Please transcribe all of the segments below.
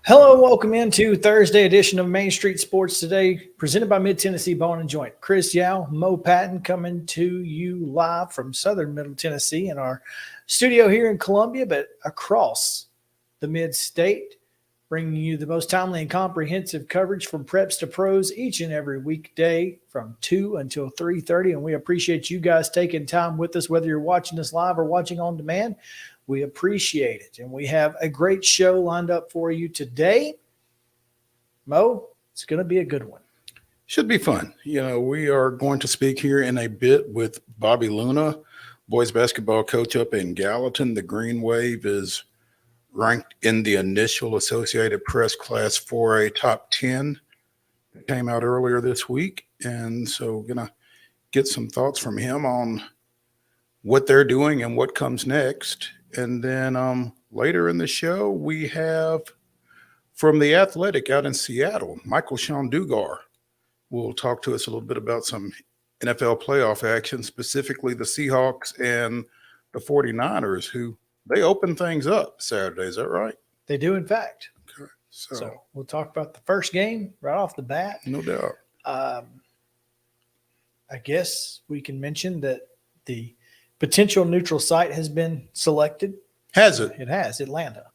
Hello and welcome into Thursday edition of Main Street Sports Today, presented by Mid-Tennessee Bone and Joint. Chris Yow, Mo Patton coming to you live from Southern Middle Tennessee in our studio here in Columbia, but across the Mid-State, bringing you the most timely and comprehensive coverage from preps to pros each and every weekday from 2 until 3:30. And we appreciate you guys taking time with us, whether you're watching us live or watching on demand. We appreciate it. And we have a great show lined up for you today. Mo, it's going to be a good one. Should be fun. You know, we are going to speak here in a bit with Bobby Luna, boys basketball coach up in Gallatin. The Green Wave is ranked in the initial Associated Press Class 4A top 10 that came out earlier this week. And so we're going to get some thoughts from him on what they're doing and what comes next. And then later in the show, we have from The Athletic out in Seattle, Michael Sean Dugar will talk to us a little bit about some NFL playoff action, specifically the Seahawks and the 49ers, who they open things up Saturday. Is that right? They do, in fact. Okay. So we'll talk about the first game right off the bat. No doubt. I guess we can mention that the potential neutral site has been selected. Has it? It has. Atlanta.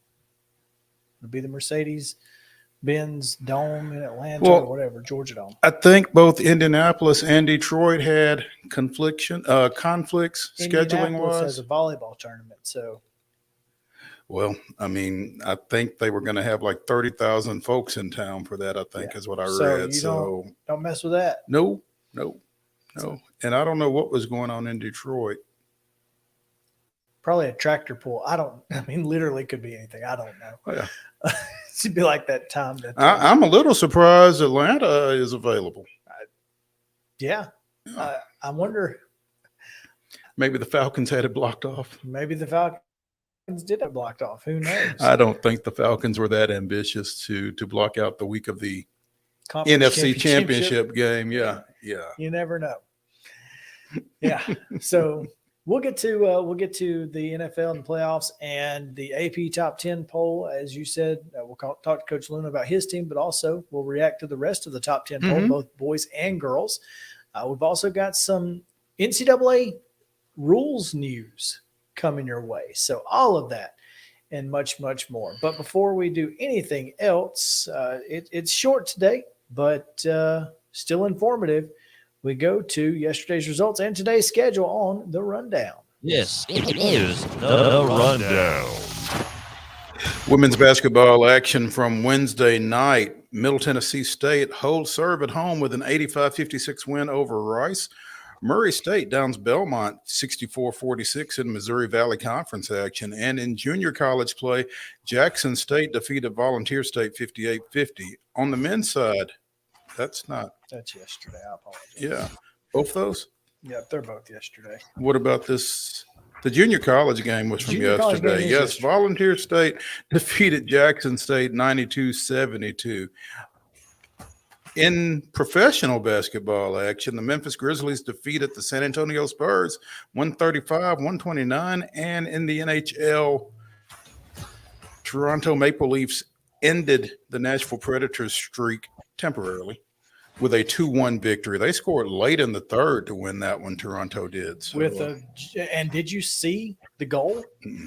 It'll be the Mercedes-Benz Dome in Atlanta or whatever, Georgia Dome. I think both Indianapolis and Detroit had conflicts scheduling-wise. Has a volleyball tournament, so. Well, I mean, I think they were going to have like 30,000 folks in town for that, I think, is what I read. So don't mess with that. No. And I don't know what was going on in Detroit. Probably a tractor pull. Literally could be anything. I don't know. Oh, yeah. It'd be like that time. I'm a little surprised Atlanta is available. I wonder. Maybe the Falcons had it blocked off. Maybe the Falcons did have it blocked off. Who knows? I don't think the Falcons were that ambitious to block out the week of the NFC championship game. Yeah. You never know. Yeah. So we'll get to the NFL and the playoffs and the AP top 10 poll. As you said, we'll talk to Coach Luna about his team, but also we'll react to the rest of the top 10 poll, both boys and girls. We've also got some NCAA rules news coming your way. So all of that and much, much more. But before we do anything else, it's short today, but still informative. We go to yesterday's results and today's schedule on the rundown. Yes, it is the rundown. Women's basketball action from Wednesday night. Middle Tennessee State holds serve at home with an 85-56 win over Rice. Murray State downs Belmont 64-46 in Missouri Valley Conference action. And in junior college play, Jackson State defeated Volunteer State 58-50. On the men's side, that's yesterday. I apologize. Yeah. Both those? Yep, they're both yesterday. What about this? The junior college game was from yesterday. Yes, yesterday. Volunteer State defeated Jackson State 92-72. In professional basketball action, the Memphis Grizzlies defeated the San Antonio Spurs 135-129. And in the NHL, Toronto Maple Leafs ended the Nashville Predators streak temporarily with a 2-1 victory. They scored late in the third to win that one. Toronto did. So, and did you see the goal?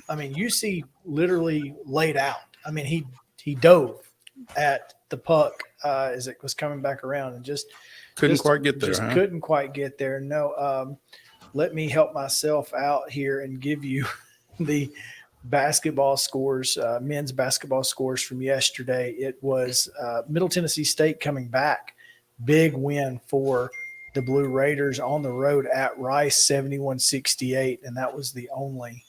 I mean, you see literally laid out. I mean, he dove at the puck as it was coming back around and couldn't quite get there. Couldn't quite get there. No. Let me help myself out here and give you the basketball scores, men's basketball scores from yesterday. It was Middle Tennessee State coming back. Big win for the Blue Raiders on the road at Rice, 71-68, and that was the only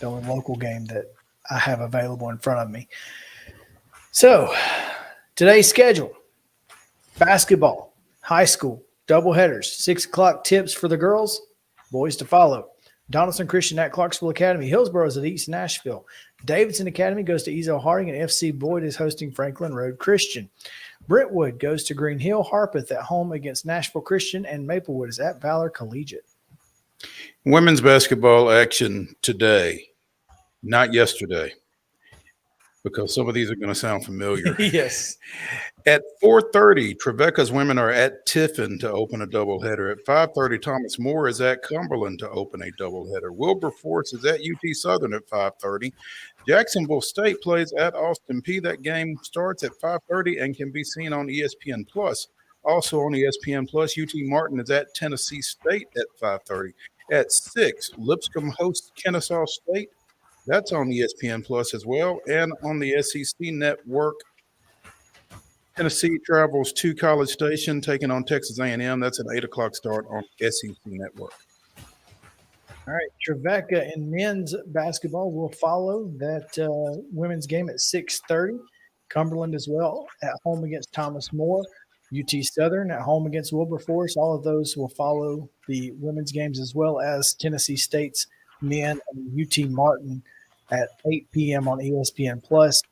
local game that I have available in front of me. So today's schedule: basketball, high school, doubleheaders, 6 o'clock tips for the girls, boys to follow. Donaldson Christian at Clarksville Academy. Hillsborough is at East Nashville. Davidson Academy goes to Ezo Harding, and FC Boyd is hosting Franklin Road Christian. Brentwood goes to Green Hill. Harpeth at home against Nashville Christian, and Maplewood is at Valor Collegiate. Women's basketball action today, not yesterday, because some of these are going to sound familiar. Yes. At 4:30, Trevecca's women are at Tiffin to open a doubleheader. At 5:30, Thomas More is at Cumberland to open a doubleheader. Wilberforce is at UT Southern at 5:30. Jacksonville State plays at Austin Peay. That game starts at 5:30 and can be seen on ESPN+. Also on ESPN+, UT Martin is at Tennessee State at 5:30. At 6, Lipscomb hosts Kennesaw State. That's on ESPN+ as well. And on the SEC Network, Tennessee travels to College Station, taking on Texas A&M. That's an 8 o'clock start on SEC Network. All right, Trevecca in men's basketball will follow that women's game at 6:30. Cumberland as well at home against Thomas More. UT Southern at home against Wilberforce. All of those will follow the women's games, as well as Tennessee State's men and UT Martin at 8 p.m. on ESPN+.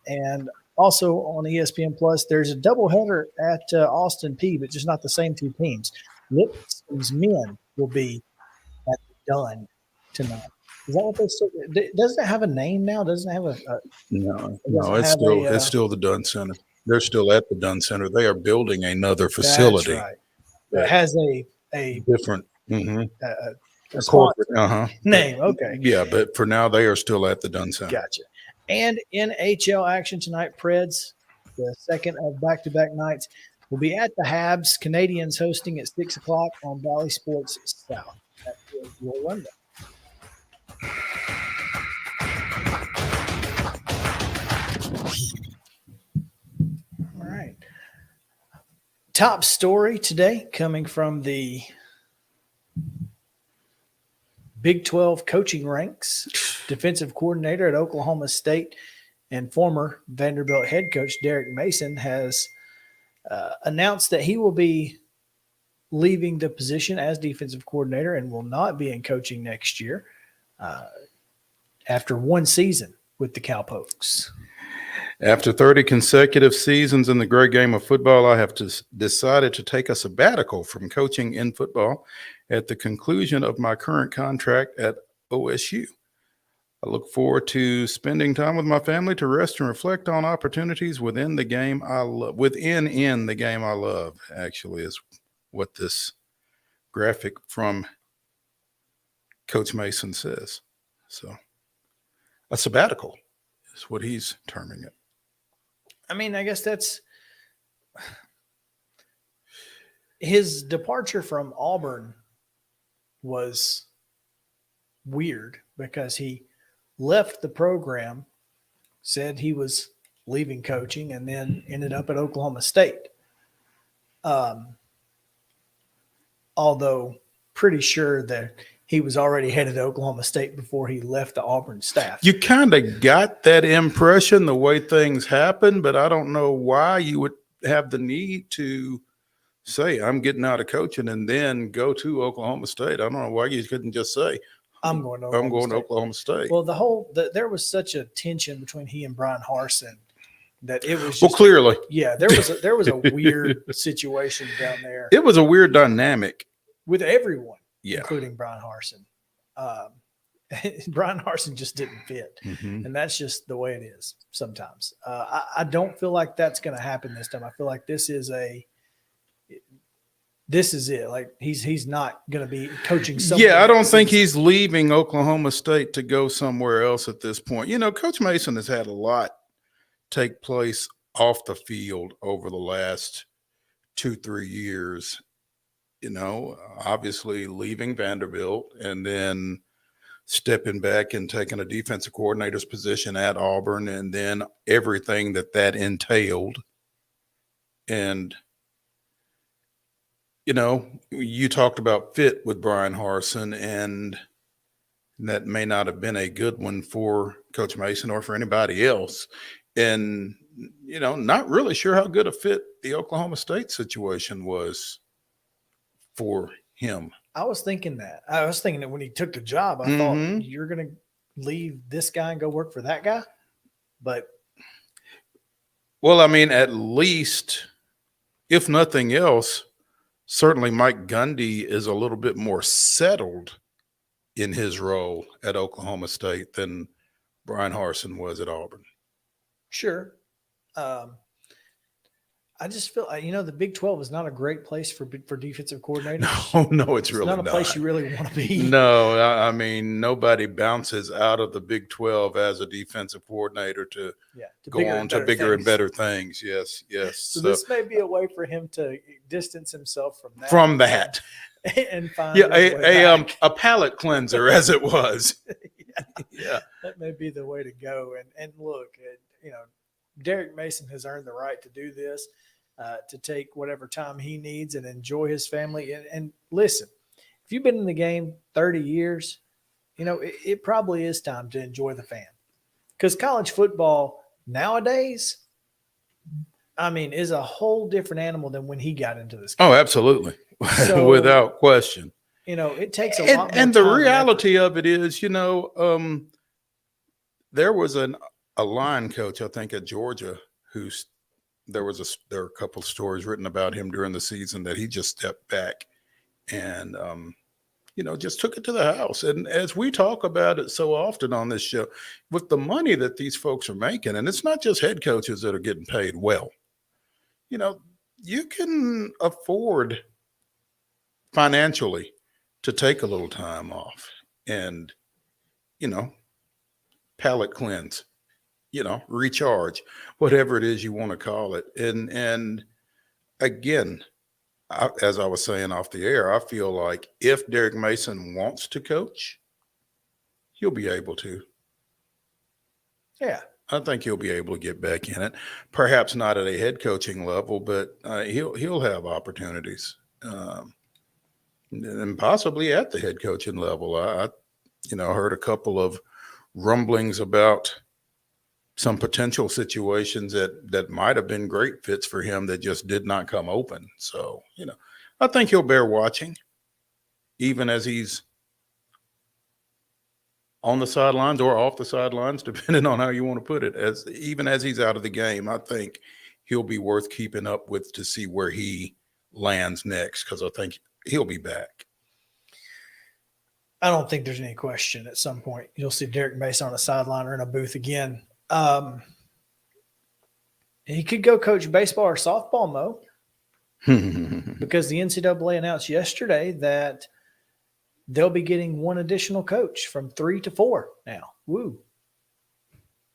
And also on ESPN+, there's a doubleheader at Austin Peay, but just not the same two teams. Lipscomb's men will be at the Dunn tonight. Is that what they still – doesn't it have a name now? Doesn't it have a No, it's still the Dunn Center. They're still at the Dunn Center. They are building another facility. That's right. It has a different a corporate name. Okay. Yeah, but for now they are still at the Dunn Center. Gotcha. And NHL action tonight, Preds, the second of back-to-back nights, will be at the Habs. Canadians hosting at 6 o'clock on Valley Sports South. That is your rundown. All right. Top story today coming from the Big 12 coaching ranks. Defensive coordinator at Oklahoma State and former Vanderbilt head coach Derek Mason has announced that he will be leaving the position as defensive coordinator and will not be in coaching next year after one season with the Cowpokes. After 30 consecutive seasons in the great game of football, I have decided to take a sabbatical from coaching in football at the conclusion of my current contract at OSU. I look forward to spending time with my family to rest and reflect on opportunities within the game I love. In the game I love, actually, is what this graphic from Coach Mason says. So, a sabbatical is what he's terming it. I mean, I guess that's his departure from Auburn was weird because he left the program, said he was leaving coaching, and then ended up at Oklahoma State. although pretty sure that he was already headed to Oklahoma State before he left the Auburn staff. You kind of got that impression the way things happened, but I don't know why you would have the need to say, I'm getting out of coaching and then go to Oklahoma State. I don't know why you couldn't just say, I'm going to Oklahoma State. Well, there was such a tension between he and Brian Harsin that it was just, well, clearly. there was a weird situation down there. It was a weird dynamic. With everyone, yeah, including Brian Harsin. Brian Harsin just didn't fit. Mm-hmm. And that's just the way it is sometimes. I don't feel like that's going to happen this time. I feel like this is it. Like he's not going to be coaching. Yeah, I don't think he's leaving Oklahoma State to go somewhere else at this point. You know, Coach Mason has had a lot take place off the field over the last 2-3 years. You know, obviously leaving Vanderbilt and then stepping back and taking a defensive coordinator's position at Auburn, and then everything that entailed. And, you know, you talked about fit with Brian Harsin, and that may not have been a good one for Coach Mason or for anybody else. And, you know, not really sure how good a fit the Oklahoma State situation was for him. I was thinking that when he took the job, I thought you're going to leave this guy and go work for that guy. But well, I mean, at least, if nothing else, certainly Mike Gundy is a little bit more settled in his role at Oklahoma State than Brian Harsin was at Auburn. Sure. I just feel, the Big 12 is not a great place for defensive coordinators. No, it's really not a place you really want to be. No, I mean, nobody bounces out of the Big 12 as a defensive coordinator to go on to bigger and better things. Yes. So this may be a way for him to distance himself from that. And find a palate cleanser, as it was. Yeah. That may be the way to go. And look, Derek Mason has earned the right to do this, to take whatever time he needs and enjoy his family. And listen, if you've been in the game 30 years, it probably is time to enjoy the fan. Because college football nowadays, I mean, is a whole different animal than when he got into this game. Oh, absolutely. So, without question. It takes a lot more and the time reality of it is, there was a line coach, I think, at Georgia, there are a couple of stories written about him during the season that he just stepped back and, just took it to the house. And as we talk about it so often on this show, with the money that these folks are making, and it's not just head coaches that are getting paid well, you can afford financially to take a little time off and, palate cleanse, recharge, whatever it is you want to call it. And again, as I was saying off the air, I feel like if Derek Mason wants to coach, he'll be able to. Yeah. I think he'll be able to get back in it. Perhaps not at a head coaching level, but he'll have opportunities. And possibly at the head coaching level. I heard a couple of rumblings about some potential situations that might have been great fits for him that just did not come open. So, I think he'll bear watching, even as he's on the sidelines or off the sidelines, depending on how you want to put it. Even as he's out of the game, I think he'll be worth keeping up with to see where he lands next, because I think he'll be back. I don't think there's any question at some point you'll see Derek Mason on a sideline or in a booth again. He could go coach baseball or softball, Mo, because the NCAA announced yesterday that they'll be getting one additional coach from 3 to 4 now. Woo.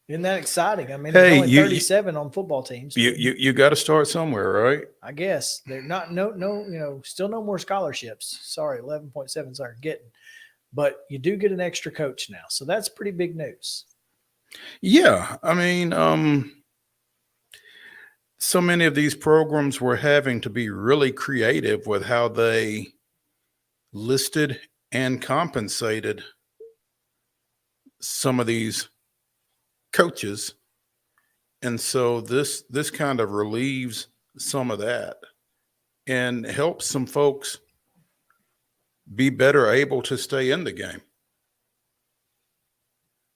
Isn't that exciting? I mean, there's only 37 on football teams. You got to start somewhere, right? I guess. They're not, still no more scholarships. Sorry, 11.7s aren't getting. But you do get an extra coach now. So that's pretty big news. Yeah. I mean, so many of these programs were having to be really creative with how they listed and compensated some of these coaches. And so this kind of relieves some of that and helps some folks be better able to stay in the game.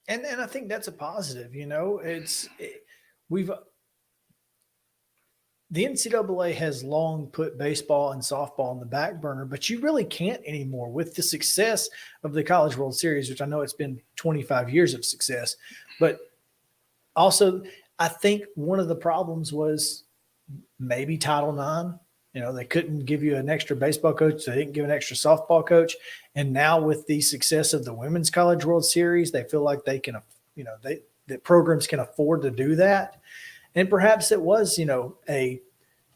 And I think that's a positive. The NCAA has long put baseball and softball on the back burner, but you really can't anymore with the success of the College World Series, which I know it's been 25 years of success. But also, I think one of the problems was maybe Title IX. They couldn't give you an extra baseball coach. They didn't give an extra softball coach. And now with the success of the Women's College World Series, they feel like they can, the programs can afford to do that. And perhaps it was, a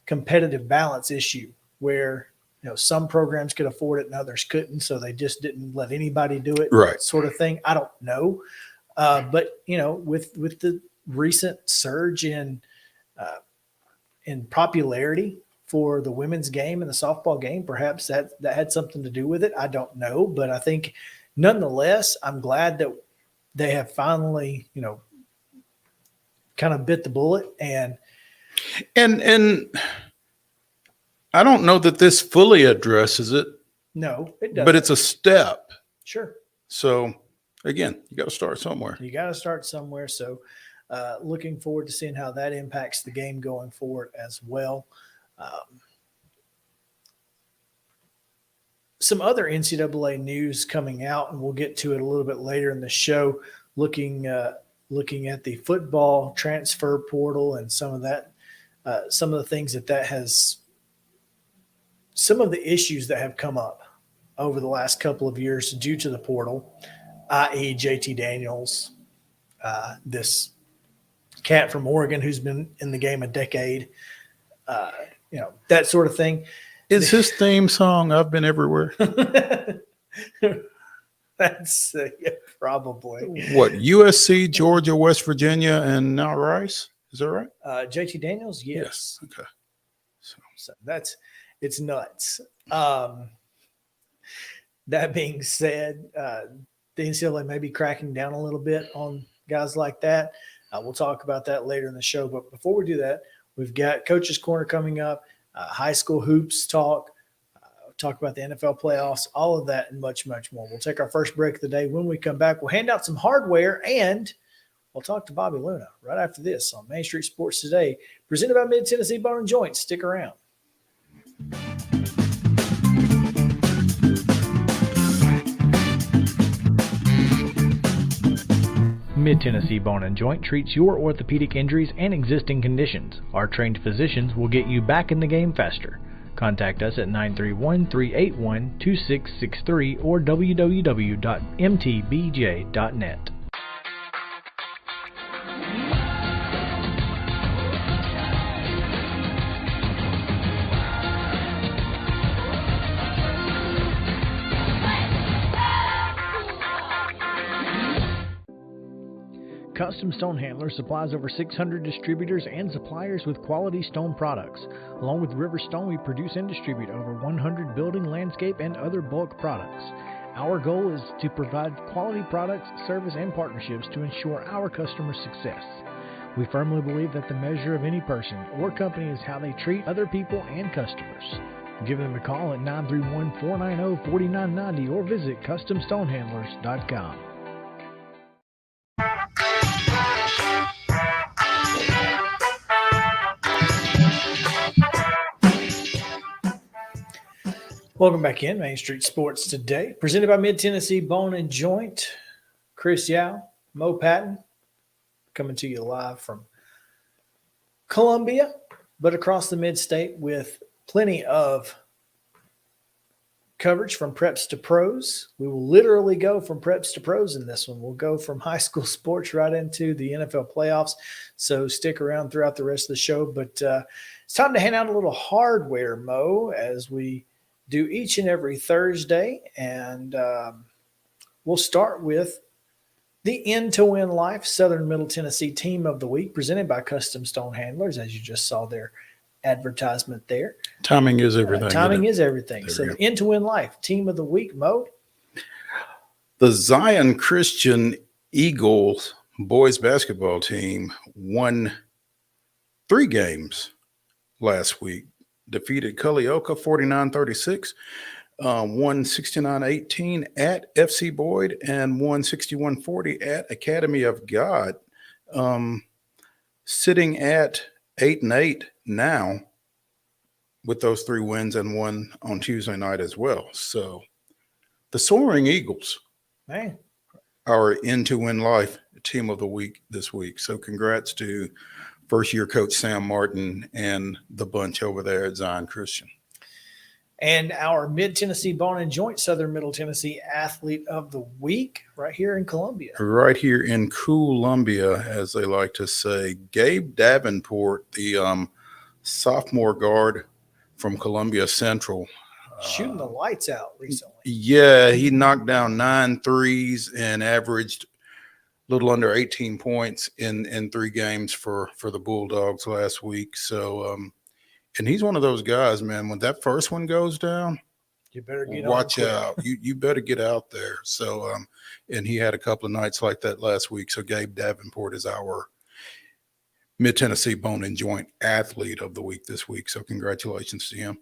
competitive balance issue where, some programs could afford it and others couldn't. So they just didn't let anybody do it, right? Sort of thing. I don't know. But, with the recent surge in popularity for the women's game and the softball game, perhaps that had something to do with it. I don't know. But I think nonetheless, I'm glad that they have finally, kind of bit the bullet and I don't know that this fully addresses it. No, it doesn't. But it's a step. Sure. So again, you got to start somewhere. So looking forward to seeing how that impacts the game going forward as well. Some other NCAA news coming out, and we'll get to it a little bit later in the show, looking at the football transfer portal and some of that, some of the things that has, some of the issues that have come up over the last couple of years due to the portal, i.e. JT Daniels, this cat from Oregon who's been in the game a decade, that sort of thing. Is his theme song "I've Been Everywhere"? That's probably what, USC, Georgia, West Virginia, and now Rice. Is that right? JT Daniels, yes. Okay. So it's nuts. That being said, the NCAA may be cracking down a little bit on guys like that. We'll talk about that later in the show. But before we do that, we've got Coach's Corner coming up. High school hoops talk about the NFL playoffs, all of that and much, much more. We'll take our first break of the day. When we come back, we'll hand out some hardware and we'll talk to Bobby Luna right after this on Main Street Sports Today, presented by Mid-Tennessee Bone and Joint. Stick around. Mid-Tennessee Bone and Joint treats your orthopedic injuries and existing conditions. Our trained physicians will get you back in the game faster. Contact us at 931-381-2663 or www.mtbj.net. Custom Stone Handlers supplies over 600 distributors and suppliers with quality stone products. Along with River Stone, we produce and distribute over 100 building, landscape, and other bulk products. Our goal is to provide quality products, service, and partnerships to ensure our customers' success. We firmly believe that the measure of any person or company is how they treat other people and customers. Give them a call at 931-490-4990 or visit CustomStonehandlers.com. Welcome back in Main Street Sports Today, presented by Mid-Tennessee Bone and Joint. Chris Yow, Mo Patton, coming to you live from Columbia, but across the mid-state with plenty of coverage from preps to pros. We will literally go from preps to pros in this one. We'll go from high school sports right into the NFL playoffs. So stick around throughout the rest of the show. But it's time to hand out a little hardware, Mo, as we do each and every Thursday. And we'll start with the In to Win Life Southern Middle Tennessee Team of the Week, presented by Custom Stone Handlers, as you just saw their advertisement there. Timing is everything. Timing is everything. There So we the go. End to Win Life Team of the Week, Mo. The Zion Christian Eagles boys basketball team won 3 games last week. Defeated Culleoka 49-36, won 69-18 at FC Boyd, and won 61-40 at Academy of God. Sitting at 8-8 now with those 3 wins and one on Tuesday night as well. So the Soaring Eagles Man, our End to Win Life Team of the Week this week. So congrats to first-year coach Sam Martin and the bunch over there at Zion Christian. and our Mid-Tennessee Bone and Joint Southern Middle Tennessee Athlete of the Week right here in Columbia. Right here in Columbia, as they like to say, Gabe Davenport, the sophomore guard from Columbia Central. Shooting the lights out recently. Yeah, he knocked down 9 threes and averaged a little under 18 points in 3 games for the Bulldogs last week. So, and he's one of those guys, man, when that first one goes down, You better get watch on out. You better get out there. So, and he had a couple of nights like that last week. So Gabe Davenport is our Mid-Tennessee Bone and Joint Athlete of the Week this week. So congratulations to him.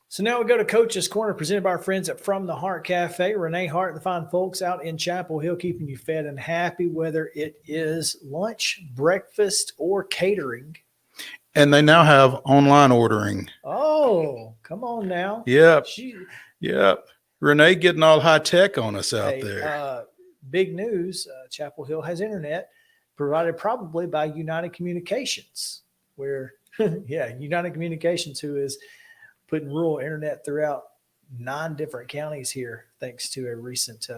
So now we go to Coach's Corner, presented by our friends at From the Heart Cafe. Renee Hart and the fine folks out in Chapel Hill, keeping you fed and happy, whether it is lunch, breakfast, or catering. And they now have online ordering. Oh, come on now. Yep. She, Yep. Renee getting all high tech on us out hey, there. Big news. Chapel Hill has internet provided probably by United Communications, where, United Communications, who is putting rural internet throughout 9 different counties here, thanks to a recent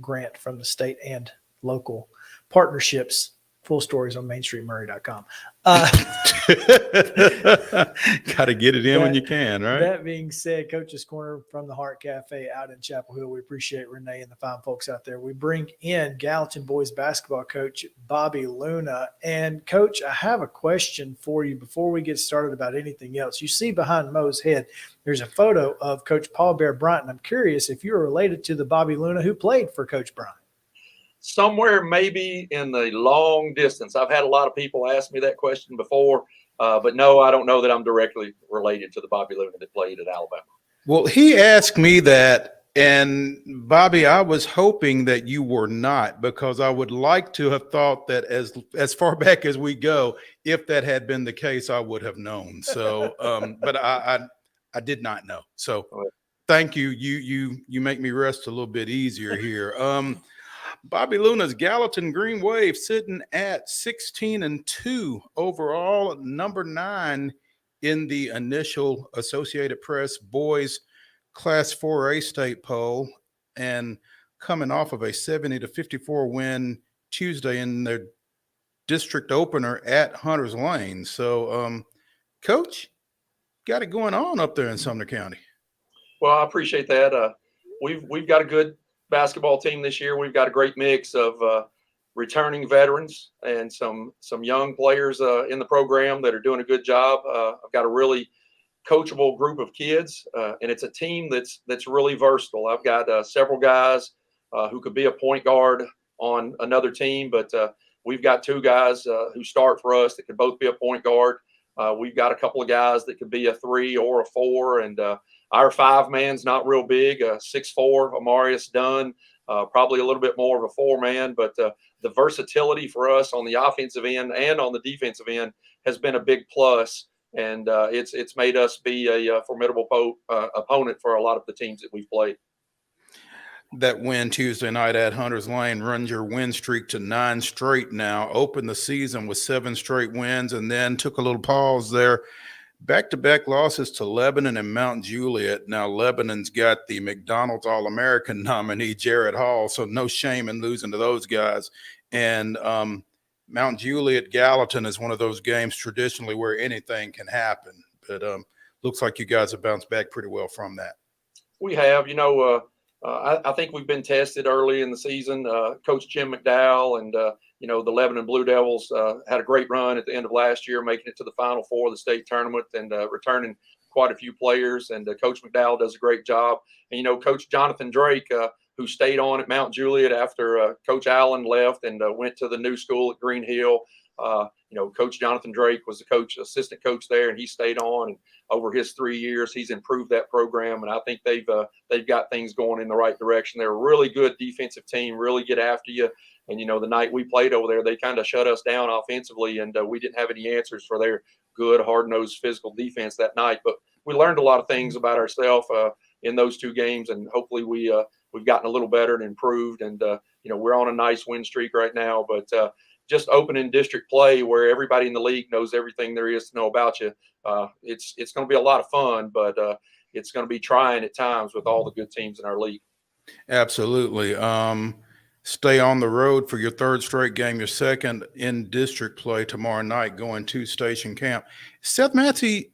grant from the state and local partnerships. Full stories on mainstreetmurray.com. Got to get it in when you can, right? That being said, Coach's Corner from the Heart Cafe out in Chapel Hill. We appreciate Renee and the fine folks out there. We bring in Gallatin boys basketball coach Bobby Luna. And Coach, I have a question for you before we get started about anything else. You see behind Mo's head, there's a photo of Coach Paul Bear Bryant. I'm curious if you're related to the Bobby Luna who played for Coach Bryant. Somewhere maybe in the long distance. I've had a lot of people ask me that question before, but no, I don't know that I'm directly related to the Bobby Luna that played at Alabama. Well, he asked me that, and Bobby, I was hoping that you were not, because I would like to have thought that as far back as we go, if that had been the case, I would have known. So, but I did not know. So, thank you. You make me rest a little bit easier here. Bobby Luna's Gallatin Green Wave sitting at 16-2 overall, number 9 in the initial Associated Press boys Class 4A state poll, and coming off of a 70-54 win Tuesday in their district opener at Hunters Lane. So, Coach, got it going on up there in Sumner County. Well, I appreciate that. We've got a good basketball team this year. We've got a great mix of returning veterans and some young players in the program that are doing a good job. I've got a really coachable group of kids, and it's a team that's really versatile. I've got several guys who could be a point guard on another team, but we've got 2 guys who start for us that could both be a point guard. We've got a couple of guys that could be a 3 or a 4, and our 5-man's not real big, 6'4", Maurice Dunn, probably a little bit more of a 4-man, but the versatility for us on the offensive end and on the defensive end has been a big plus, and it's made us be a formidable opponent for a lot of the teams that we've played. That win Tuesday night at Hunters Lane runs your win streak to 9 straight now. Opened the season with 7 straight wins and then took a little pause there. Back-to-back losses to Lebanon and Mount Juliet. Now, Lebanon's got the McDonald's All-American nominee, Jared Hall, so no shame in losing to those guys. And Mount Juliet Gallatin is one of those games traditionally where anything can happen. But looks like you guys have bounced back pretty well from that. We have. I think we've been tested early in the season. Coach Jim McDowell and the Lebanon Blue Devils had a great run at the end of last year, making it to the Final Four of the state tournament and returning quite a few players. And Coach McDowell does a great job. And Coach Jonathan Drake, who stayed on at Mount Juliet after Coach Allen left and went to the new school at Green Hill. Coach Jonathan Drake was the assistant coach there, and he stayed on. And over his 3 years, he's improved that program, and I think they've got things going in the right direction. They're a really good defensive team, really get after you. And the night we played over there, they kind of shut us down offensively, and we didn't have any answers for their good, hard-nosed physical defense that night. But we learned a lot of things about ourselves in those 2 games, and hopefully we've gotten a little better and improved. And we're on a nice win streak right now, but just opening district play where everybody in the league knows everything there is to know about you. It's going to be a lot of fun, but it's going to be trying at times with all the good teams in our league. Absolutely. Stay on the road for your 3rd straight game, your 2nd in district play tomorrow night, going to Station Camp. Seth Massey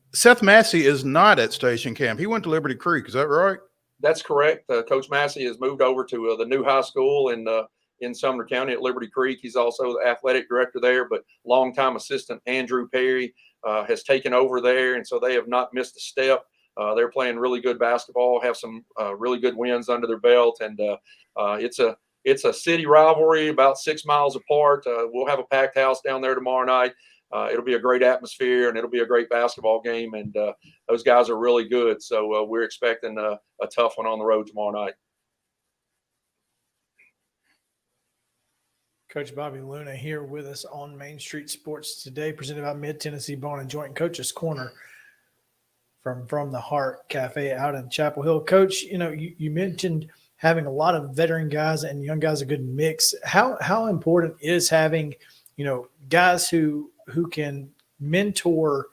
is not at Station Camp. He went to Liberty Creek. Is that right? That's correct. Coach Massey has moved over to the new high school in Sumner County at Liberty Creek. He's also the athletic director there, but longtime assistant Andrew Perry has taken over there, and so they have not missed a step. They're playing really good basketball, have some really good wins under their belt, and it's a city rivalry about 6 miles apart. We'll have a packed house down there tomorrow night. It'll be a great atmosphere, and it'll be a great basketball game, and those guys are really good. So we're expecting a tough one on the road tomorrow night. Coach Bobby Luna here with us on Main Street Sports today, presented by Mid-Tennessee Bone and Joint, Coach's Corner from the Heart Cafe out in Chapel Hill. Coach, you mentioned having a lot of veteran guys and young guys, a good mix. How important is having, guys who can mentor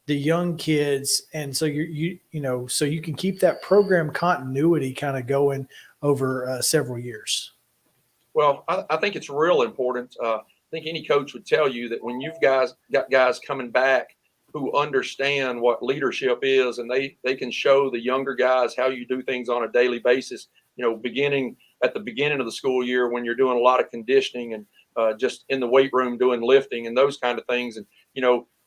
the young kids, and so so you can keep that program continuity kind of going over several years? Well, I think it's real important. I think any coach would tell you that when you've got guys coming back who understand what leadership is, and they can show the younger guys how you do things on a daily basis, beginning at the beginning of the school year when you're doing a lot of conditioning and just in the weight room doing lifting and those kind of things. And,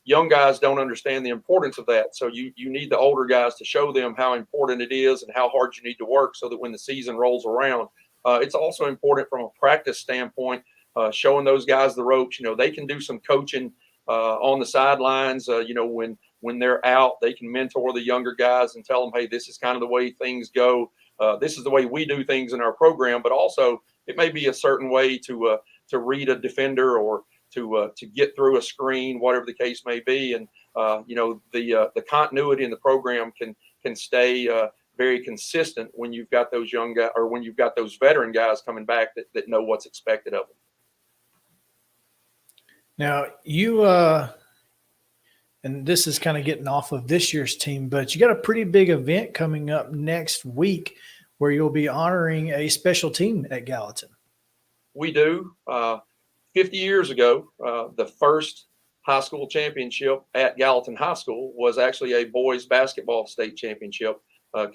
young guys don't understand the importance of that. So you need the older guys to show them how important it is and how hard you need to work so that when the season rolls around, it's also important from a practice standpoint, showing those guys the ropes. They can do some coaching on the sidelines. When they're out, they can mentor the younger guys and tell them, hey, this is kind of the way things go. This is the way we do things in our program, but also it may be a certain way to read a defender or to get through a screen, whatever the case may be. And the continuity in the program can stay very consistent when you've got those young guys, or when you've got those veteran guys coming back that know what's expected of them. Now you and this is kind of getting off of this year's team, but you got a pretty big event coming up next week where you'll be honoring a special team at Gallatin. We do. 50 years ago, the first high school championship at Gallatin High School was actually a boys basketball state championship.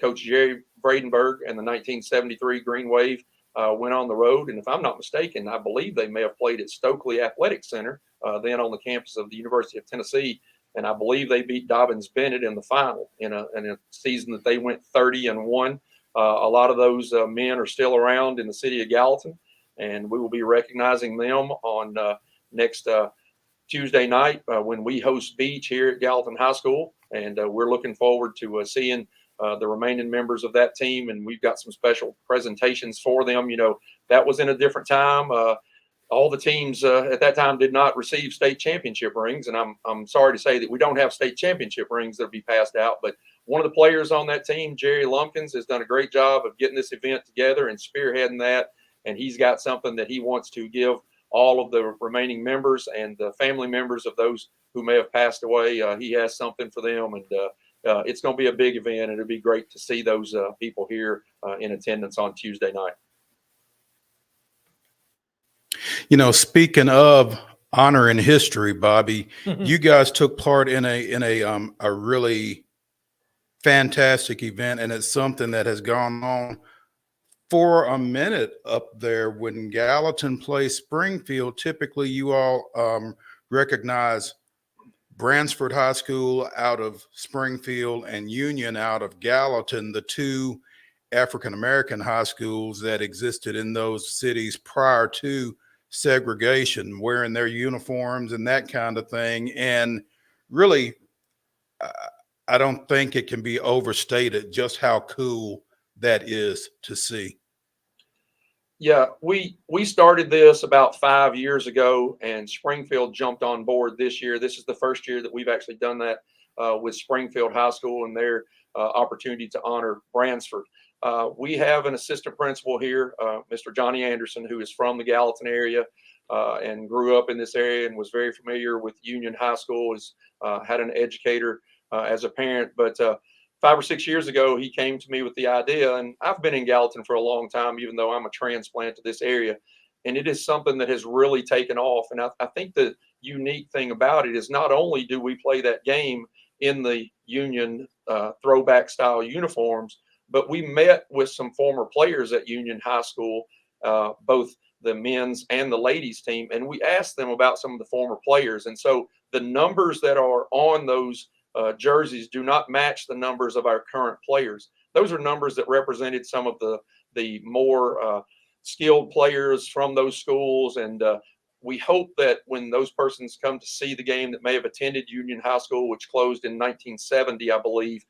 Coach Jerry Bradenberg and the 1973 Green Wave went on the road. And if I'm not mistaken, I believe they may have played at Stokely Athletic Center, then on the campus of the University of Tennessee. And I believe they beat Dobbins Bennett in the final in a season that they went 30-1. A lot of those men are still around in the city of Gallatin, and we will be recognizing them on next Tuesday night when we host Beach here at Gallatin High School. And we're looking forward to seeing the remaining members of that team, and we've got some special presentations for them. That was in a different time. All the teams at that time did not receive state championship rings, and I'm sorry to say that we don't have state championship rings that'll be passed out. But one of the players on that team, Jerry Lumpkins, has done a great job of getting this event together and spearheading that, and he's got something that he wants to give all of the remaining members and the family members of those who may have passed away. He has something for them, and it's going to be a big event, and it'll be great to see those people here in attendance on Tuesday night. Speaking of honor and history, Bobby, you guys took part in a really fantastic event, and it's something that has gone on for a minute up there when Gallatin plays Springfield. Typically, you all recognize Bransford High School out of Springfield and Union out of Gallatin, the two African-American high schools that existed in those cities prior to segregation, wearing their uniforms and that kind of thing. And really, I don't think it can be overstated just how cool that is to see. Yeah, we started this about 5 years ago, and Springfield jumped on board this year. This is the first year that we've actually done that with Springfield High School and their opportunity to honor Bransford. We have an assistant principal here, Mr. Johnny Anderson, who is from the Gallatin area and grew up in this area and was very familiar with Union High School. Has had an educator as a parent, but 5 or 6 years ago, he came to me with the idea, and I've been in Gallatin for a long time, even though I'm a transplant to this area, and it is something that has really taken off. And I think the unique thing about it is not only do we play that game in the Union throwback style uniforms, but we met with some former players at Union High School, both the men's and the ladies team, and we asked them about some of the former players. And so the numbers that are on those jerseys do not match the numbers of our current players. Those are numbers that represented some of the more skilled players from those schools. And we hope that when those persons come to see the game that may have attended Union High School, which closed in 1970, I believe,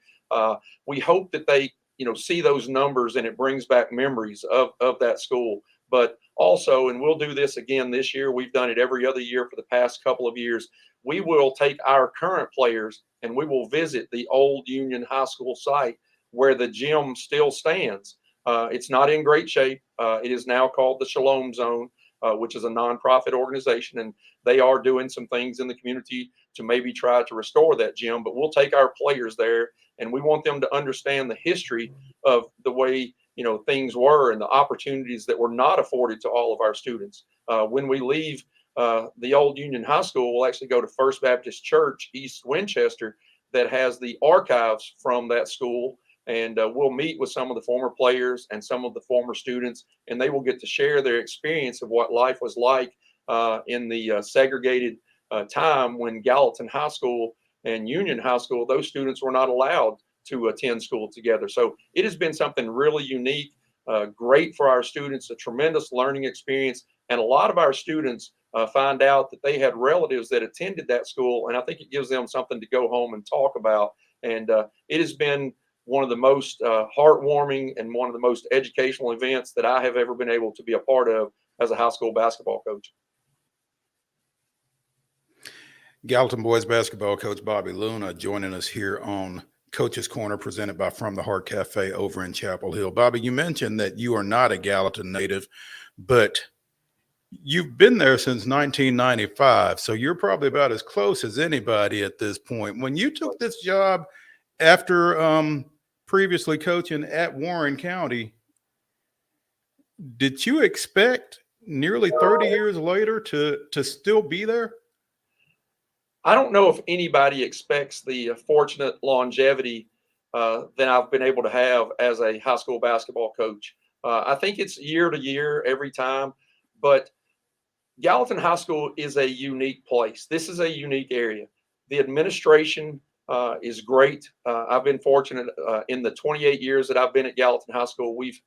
we hope that they see those numbers and it brings back memories of that school. But also, and we'll do this again this year, we've done it every other year for the past couple of years, we will take our current players and we will visit the old Union High School site where the gym still stands. It's not in great shape. It is now called the Shalom Zone, which is a nonprofit organization, and they are doing some things in the community to maybe try to restore that gym. But we'll take our players there, and we want them to understand the history of the way things were and the opportunities that were not afforded to all of our students. When we leave the old Union High School, we'll actually go to First Baptist Church, East Winchester, that has the archives from that school. And we'll meet with some of the former players and some of the former students, and they will get to share their experience of what life was like in the segregated time when Gallatin High School and Union High School, those students were not allowed to attend school together. So it has been something really unique, great for our students, a tremendous learning experience. And a lot of our students find out that they had relatives that attended that school. And I think it gives them something to go home and talk about. And it has been one of the most heartwarming and one of the most educational events that I have ever been able to be a part of as a high school basketball coach. Gallatin boys basketball coach Bobby Luna joining us here on Coach's Corner, presented by From the Heart Cafe over in Chapel Hill. Bobby, you mentioned that you are not a Gallatin native, but you've been there since 1995, so you're probably about as close as anybody at this point. When you took this job after previously coaching at Warren County, did you expect nearly 30 years later to still be there? I don't know if anybody expects the fortunate longevity that I've been able to have as a high school basketball coach. I think it's year to year every time, but Gallatin High School is a unique place. This is a unique area. The administration is great. I've been fortunate in the 28 years that I've been at Gallatin High School. We've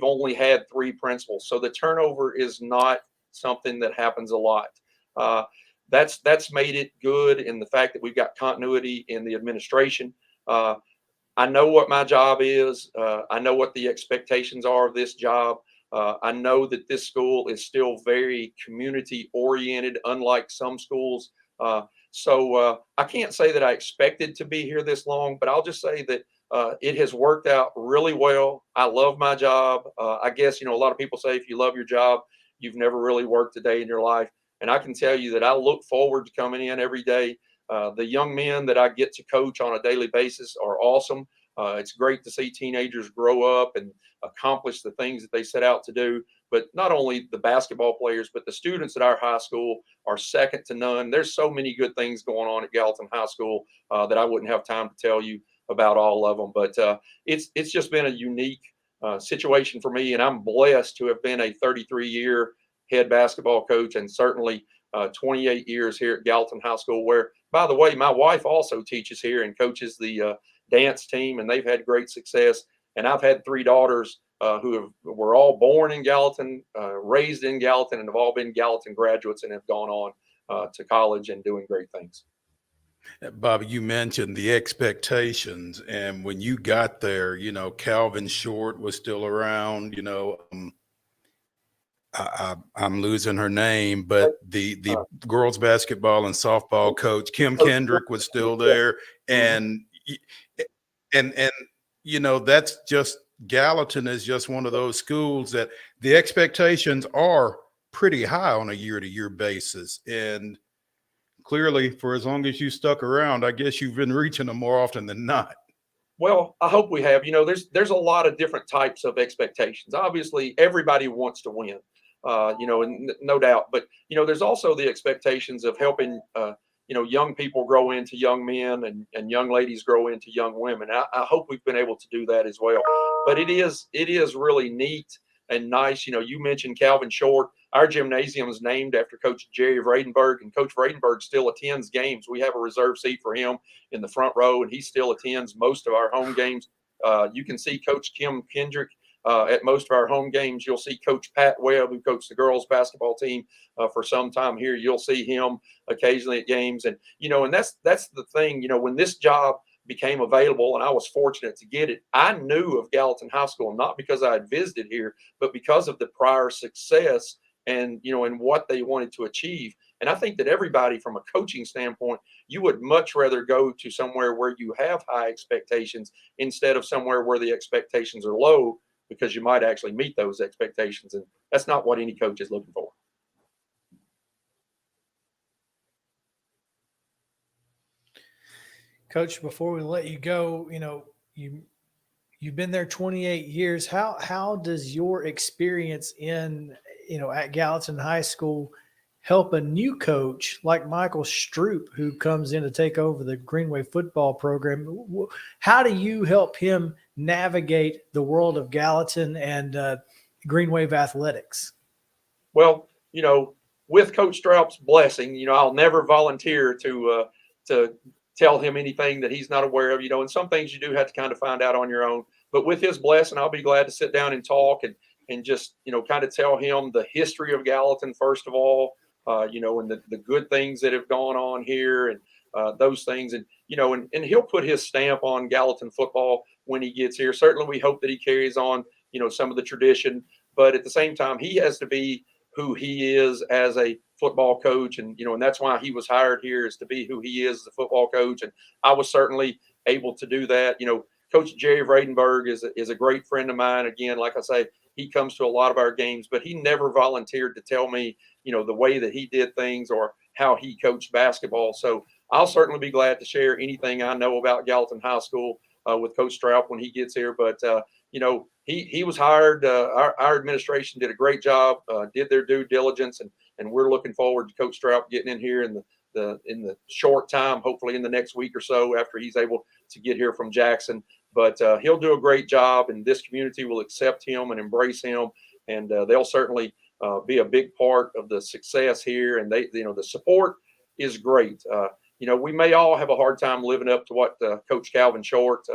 only had 3 principals, so the turnover is not something that happens a lot. That's made it good in the fact that we've got continuity in the administration. I know what my job is. I know what the expectations are of this job. I know that this school is still very community oriented, unlike some schools. So I can't say that I expected to be here this long, but I'll just say that it has worked out really well. I love my job. I guess, a lot of people say if you love your job, you've never really worked a day in your life. And I can tell you that I look forward to coming in every day. The young men that I get to coach on a daily basis are awesome. It's great to see teenagers grow up and accomplish the things that they set out to do. But not only the basketball players, but the students at our high school are second to none. There's so many good things going on at Gallatin High School that I wouldn't have time to tell you about all of them. But it's just been a unique situation for me, and I'm blessed to have been a 33-year head basketball coach, and certainly 28 years here at Gallatin High School, where, by the way, my wife also teaches here and coaches the dance team, and they've had great success. And I've had 3 daughters were all born in Gallatin, raised in Gallatin, and have all been Gallatin graduates and have gone on to college and doing great things. Bobby, you mentioned the expectations, and when you got there, Calvin Short was still around. I'm losing her name, but the girls basketball and softball coach Kim Kendrick was still there, and that's just, Gallatin is just one of those schools that the expectations are pretty high on a year-to-year basis, and clearly, for as long as you stuck around, I guess you've been reaching them more often than not. Well, I hope we have. There's a lot of different types of expectations. Obviously, everybody wants to win, and no doubt. But there's also the expectations of helping, young people grow into young men and young ladies grow into young women. I hope we've been able to do that as well. But it is really neat and nice. You mentioned Calvin Short. Our gymnasium is named after Coach Jerry Vradenberg, and Coach Vradenberg still attends games. We have a reserve seat for him in the front row, and he still attends most of our home games. You can see Coach Kim Kendrick at most of our home games. You'll see Coach Pat Webb, who coached the girls basketball team for some time here. You'll see him occasionally at games, and and that's the thing. When this job became available and I was fortunate to get it, I knew of Gallatin High School, not because I had visited here, but because of the prior success and and what they wanted to achieve. And I think that everybody, from a coaching standpoint, you would much rather go to somewhere where you have high expectations instead of somewhere where the expectations are low, because you might actually meet those expectations, and that's not what any coach is looking for. Coach, before we let you go, you've been there 28 years. How does your experience in at Gallatin High School help a new coach like Michael Stroop, who comes in to take over the Greenway football program? How do you help him navigate the world of Gallatin and Green Wave athletics? Well, with Coach Straup's blessing, I'll never volunteer to tell him anything that he's not aware of, and some things you do have to kind of find out on your own. But with his blessing, I'll be glad to sit down and talk and just, kind of tell him the history of Gallatin, first of all, and the good things that have gone on here and those things. And, and he'll put his stamp on Gallatin football when he gets here. Certainly we hope that he carries on, some of the tradition, but at the same time, he has to be who he is as a football coach. And, and that's why he was hired here, is to be who he is as a football coach. And I was certainly able to do that. Coach Jerry Vradenberg is a great friend of mine. Again, like I say, he comes to a lot of our games, but he never volunteered to tell me, the way that he did things or how he coached basketball. So I'll certainly be glad to share anything I know about Gallatin High School with Coach Straup when he gets here. But, he was hired. Our administration did a great job, did their due diligence, and we're looking forward to Coach Straup getting in here in the short time, hopefully in the next week or so, after he's able to get here from Jackson. But he'll do a great job, and this community will accept him and embrace him, and they'll certainly be a big part of the success here. And the support is great. We may all have a hard time living up to what Coach Calvin Short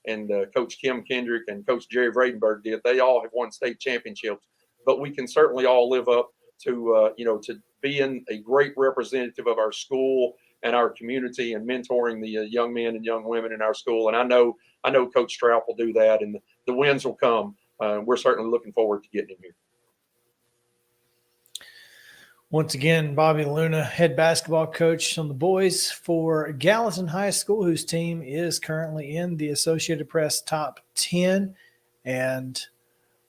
and Coach Kim Kendrick and Coach Jerry Vradenberg did. They all have won state championships, but we can certainly all live up to to being a great representative of our school and our community and mentoring the young men and young women in our school. And I know Coach Straup will do that, and the wins will come. We're certainly looking forward to getting him here. Once again, Bobby Luna, head basketball coach on the boys for Gallatin High School, whose team is currently in the Associated Press top 10 and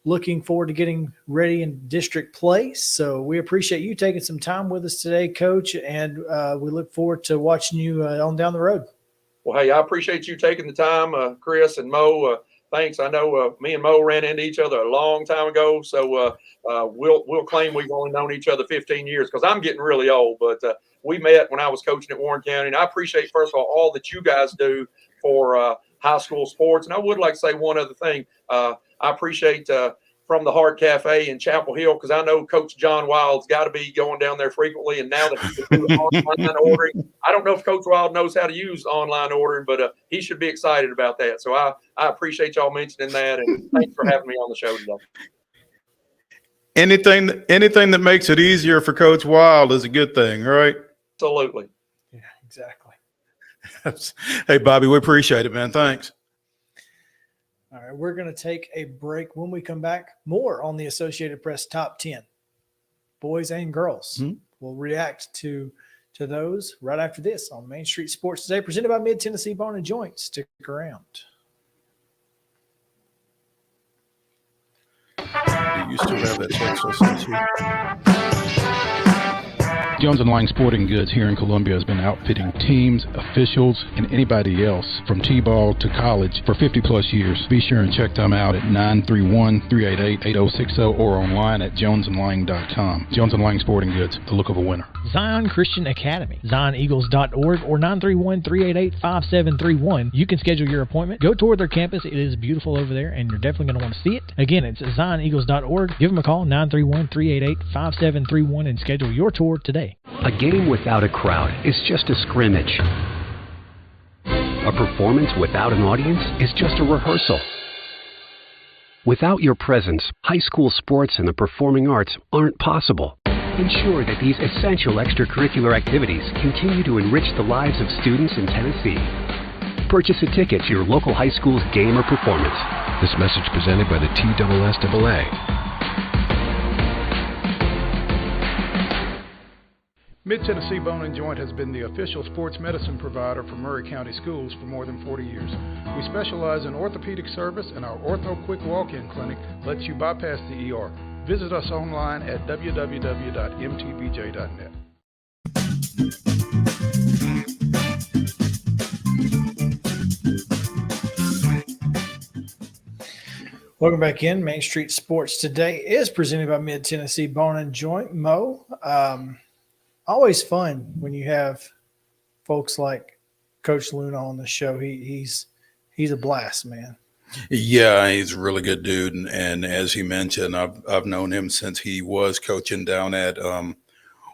looking forward to getting ready in district play. So we appreciate you taking some time with us today, Coach, and we look forward to watching you on down the road. Well, hey, I appreciate you taking the time, Chris and Mo. Thanks. I know me and Mo ran into each other a long time ago, so we'll claim we've only known each other 15 years because I'm getting really old. But we met when I was coaching at Warren County, and I appreciate, first of all that you guys do for high school sports. And I would like to say one other thing. I I appreciate From the Heart Cafe in Chapel Hill, because I know Coach John Wild's got to be going down there frequently. And now that he can do online ordering, I don't know if Coach Wild knows how to use online ordering, but he should be excited about that. So I appreciate y'all mentioning that, and thanks for having me on the show today. Anything that makes it easier for Coach Wild is a good thing, right? Absolutely. Yeah, exactly. Hey, Bobby, we appreciate it, man. Thanks. All right, we're going to take a break. When we come back, more on the Associated Press Top 10, boys and girls. Mm-hmm. We'll react to those right after this on Main Street Sports Today, presented by Mid-Tennessee Bone and Joint. Stick around. Do you still have that text I sent you? Jones & Lang Sporting Goods here in Columbia has been outfitting teams, officials, and anybody else from T-ball to college for 50-plus years. Be sure and check them out at 931-388-8060 or online at jonesandlang.com. Jones & Lang Sporting Goods, the look of a winner. Zion Christian Academy, zioneagles.org or 931-388-5731. You can schedule your appointment. Go tour their campus. It is beautiful over there, and you're definitely going to want to see it. Again, it's zioneagles.org. Give them a call, 931-388-5731, and schedule your tour today. A game without a crowd is just a scrimmage. A performance without an audience is just a rehearsal. Without your presence, high school sports and the performing arts aren't possible. Ensure that these essential extracurricular activities continue to enrich the lives of students in Tennessee. Purchase a ticket to your local high school's game or performance. This message presented by the TSSAA. Mid-Tennessee Bone and Joint has been the official sports medicine provider for Murray County Schools for more than 40 years. We specialize in orthopedic service, and our Ortho Quick Walk-In Clinic lets you bypass the ER. Visit us online at www.mtbj.net. Welcome back in. Main Street Sports Today is presented by Mid-Tennessee Bone and Joint. Mo, always fun when you have folks like Coach Luna on the show. He's a blast, man. Yeah, he's a really good dude, and as he mentioned, I've known him since he was coaching down at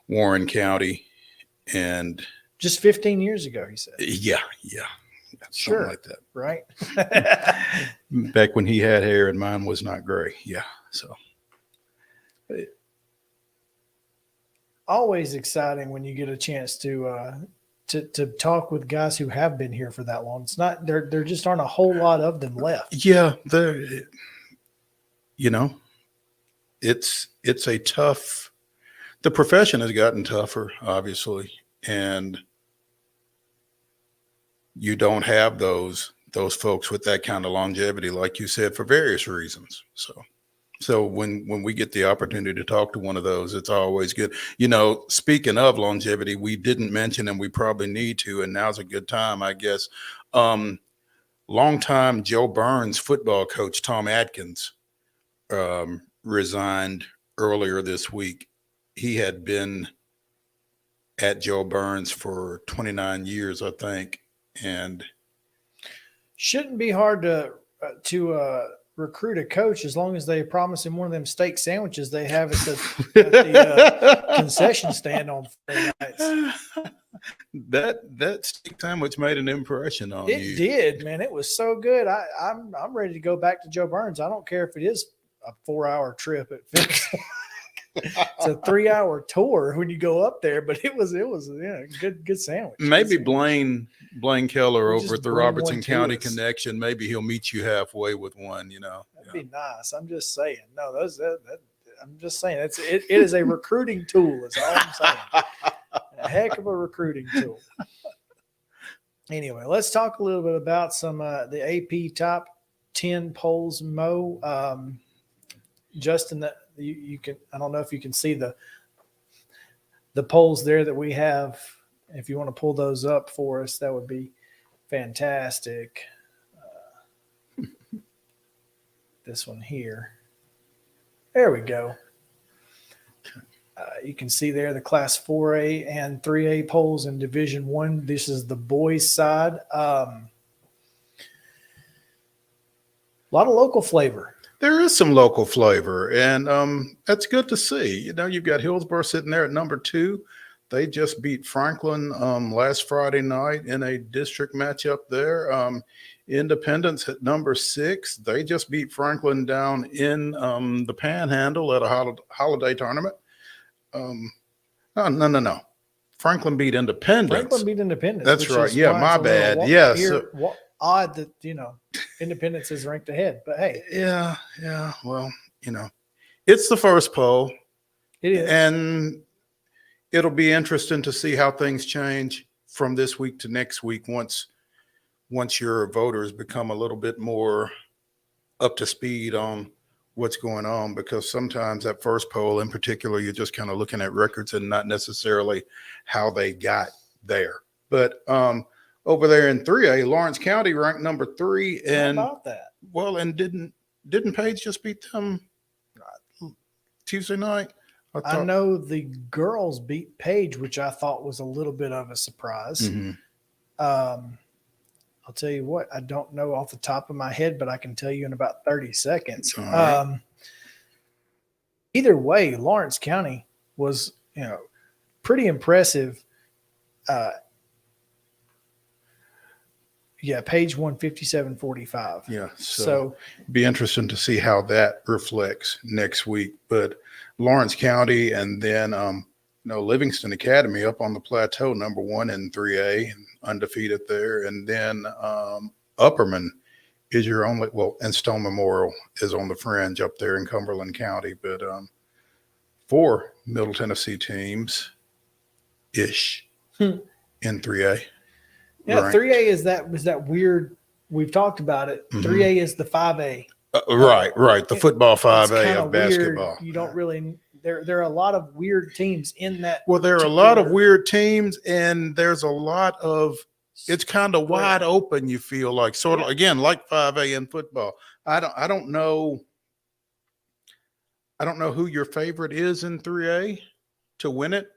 Warren County, and just 15 years ago, he said. Yeah, sure, like that, right? Back when he had hair and mine was not gray. Yeah, so. Always exciting when you get a chance to talk with guys who have been here for that long. It's not there just aren't a whole lot of them left. Yeah, it's a tough. The profession has gotten tougher, obviously, and you don't have those folks with that kind of longevity, like you said, for various reasons. So when we get the opportunity to talk to one of those, it's always good. Speaking of longevity, we didn't mention, and we probably need to, and now's a good time, I guess. Longtime Joe Burns football coach Tom Atkins resigned earlier this week. He had been at Joe Burns for 29 years, I think, and shouldn't be hard to recruit a coach as long as they promise him one of them steak sandwiches they have at the concession stand on Friday nights. That steak sandwich made an impression on you. It did, man. It was so good. I'm ready to go back to Joe Burns. I don't care if it is a 4-hour trip. It's a 3-hour tour when you go up there, but it was good sandwich. Maybe Blaine Keller over at the Robertson County Connection. Maybe he'll meet you halfway with one. That'd be nice. I'm just saying. No, I'm just saying it is a recruiting tool. Is all I'm saying. A heck of a recruiting tool. Anyway, let's talk a little bit about some the AP top 10 polls. Mo, Justin, that you can. I don't know if you can see the polls there that we have. If you want to pull those up for us, that would be fantastic. This one here. There we go. You can see there the Class 4A and 3A polls in Division I. This is the boys' side. A lot of local flavor. There is some local flavor, and that's good to see. You know, you've got Hillsborough sitting there at number 2. They just beat Franklin last Friday night in a district matchup there. Independence at number 6. They just beat Franklin down in the Panhandle at a holiday tournament. No. Franklin beat Independence. Franklin beat Independence. That's which right. is Yeah, why my it's a little bad. Yes. Odd that, Independence is ranked ahead, but hey. Yeah. Well, it's the first poll. It is. And it'll be interesting to see how things change from this week to next week once your voters become a little bit more up to speed on what's going on, because sometimes that first poll in particular, you're just kind of looking at records and not necessarily how they got there. But over there in 3A, Lawrence County ranked number 3. And how about that? Well, and didn't Page just beat them Tuesday night? I know the girls beat Page, which I thought was a little bit of a surprise. Mm-hmm. I'll tell you what, I don't know off the top of my head, but I can tell you in about 30 seconds. All right. Either way, Lawrence County was, pretty impressive. Page won 57-45. Yeah. So be interesting to see how that reflects next week. But Lawrence County and then Livingston Academy up on the plateau, number 1 in 3A, undefeated there. And then Upperman is your only, and Stone Memorial is on the fringe up there in Cumberland County. But 4 Middle Tennessee teams ish in 3A. Yeah, ranked. 3A is that weird. We've talked about it. Mhm. 3A is the 5A. Right. The football 5A kinda of basketball. Weird. You don't really. There are a lot of weird teams in that. Well, there are a lot of weird teams, and there's a lot of. It's kind of wide open. You feel like sort of again like 5A in football. I don't know. I don't know who your favorite is in 3A to win it,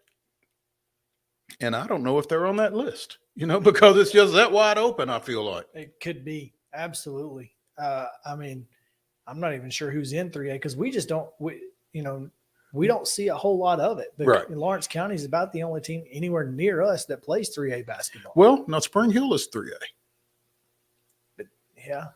and I don't know if they're on that list. Because it's just that wide open. I feel like It could be absolutely. I'm not even sure who's in 3A because we just don't. We don't see a whole lot of it. But Right. Lawrence County is about the only team anywhere near us that plays 3A basketball. Well, now Spring Hill is 3A. Yeah.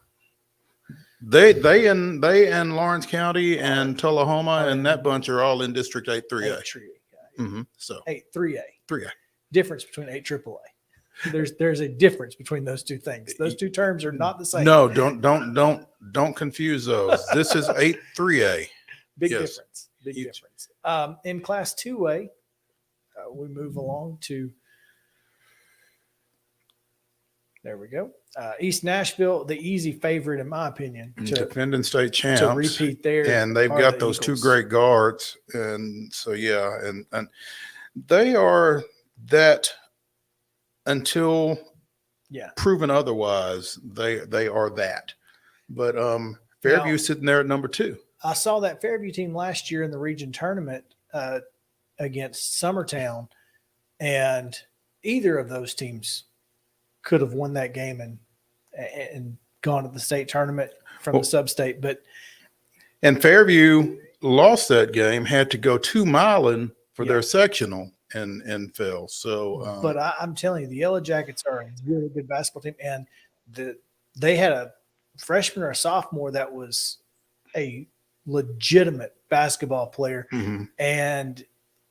They and Lawrence County and Tullahoma and that bunch are all in District 8 3A. 3A. So 3A. 3A. Difference between 8 AAA. There's a difference between those two things. Those two terms are not the same. No, don't confuse those. This is 8 3A. Big Yes. difference. Big difference. In Class 2A, we move along to. There we go. East Nashville, the easy favorite, in my opinion, Defending state champs. to repeat there. And they've are got the those 2 Eagles. great guards. And so, and they are that until proven otherwise, they are that. But Fairview's sitting there at number 2. I saw that Fairview team last year in the region tournament against Summertown, and either of those teams could have won that game and gone to the state tournament from the sub-state. And Fairview lost that game, had to go to Milan for their sectional and fell. So, but I'm telling you, the Yellow Jackets are a really good basketball team, and they had a freshman or a sophomore that was a legitimate basketball player, and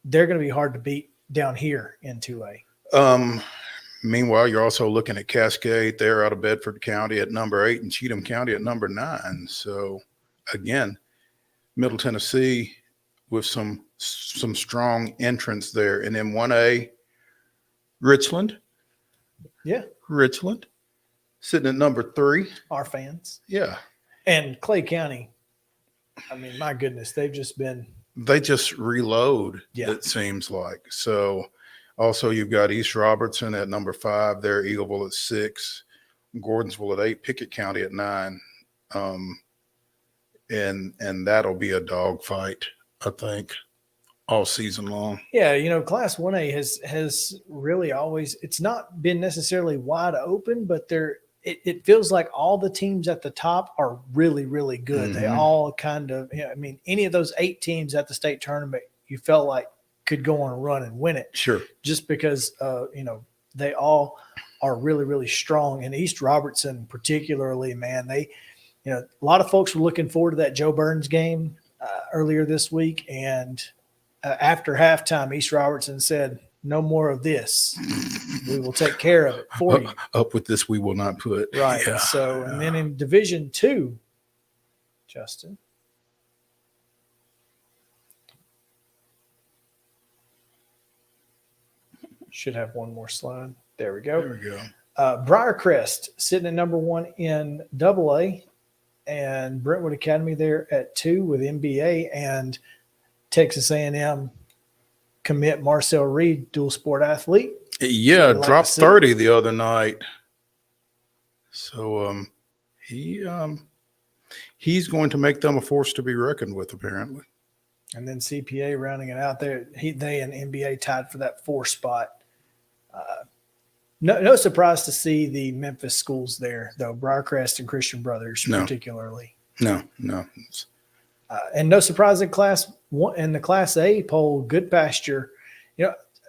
they're going to be hard to beat down here in 2A. Meanwhile, you're also looking at Cascade. They're out of Bedford County at number 8 and Cheatham County at number 9. So, again, Middle Tennessee with some strong entrants there. And then 1A, Richland. Yeah. Richland sitting at number 3. Our fans. Yeah. And Clay County, my goodness, they just reload, it seems like. So also you've got East Robertson at number 5 there, Eagleville at 6, Gordonsville at 8, Pickett County at 9. And that'll be a dogfight, I think, all season long. Yeah, Class 1A has really always, it's not been necessarily wide open, but it feels like all the teams at the top are really, really good. They all kind of, I mean, any of those 8 teams at the state tournament, you felt like could go on a run and win it. Sure. Just because, they all are really, really strong. And East Robertson particularly, man, they, a lot of folks were looking forward to that Joe Burns game earlier this week. And after halftime, East Robertson said, "No more of this. We will take care of it for you." Up with this, we will not put. Right. Yeah. So, and then in Division II, Justin. Should have one more slide. There we go. There we go. Briarcrest sitting at number 1 in AA, and Brentwood Academy there at 2 with NBA, and Texas A&M commit Marcel Reed, dual sport athlete. Yeah, Like dropped 30 the other night. So he's going to make them a force to be reckoned with, apparently. And then CPA rounding it out there. They and NBA tied for that 4 spot. No surprise to see the Memphis schools there, though, Briarcrest and Christian Brothers particularly. No. And no surprise in the Class A poll, Good Pasture.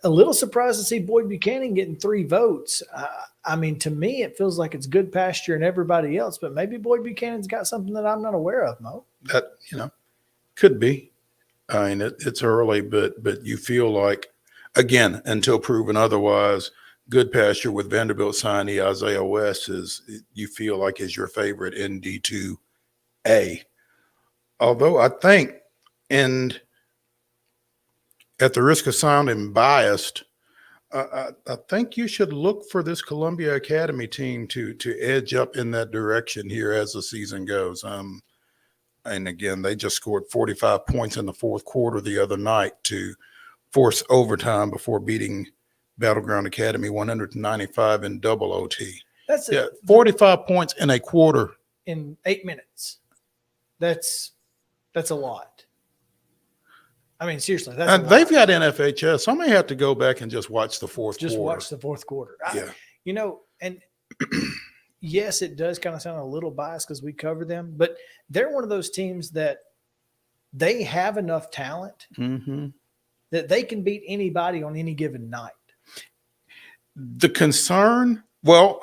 A little surprised to see Boyd Buchanan getting 3 votes. I mean, to me, it feels like it's Good Pasture and everybody else, but maybe Boyd Buchanan's got something that I'm not aware of, Mo. That, could be. I mean, it's early, but you feel like, again, until proven otherwise, Good Pasture with Vanderbilt signee Isaiah West you feel like is your favorite in D2A. Although I think, and at the risk of sounding biased, I think you should look for this Columbia Academy team to edge up in that direction here as the season goes. And again, they just scored 45 points in the 4th quarter the other night to force overtime before beating Battleground Academy 195 in double OT. 45 points in a quarter. In 8 minutes. That's a lot. I mean, seriously, that's a lot. They've got NFHS. So I may have to go back and just watch the 4th quarter. Just watch the 4th quarter. Yeah. And yes, it does kind of sound a little biased because we cover them, but they're one of those teams that they have enough talent that they can beat anybody on any given night. The concern, well,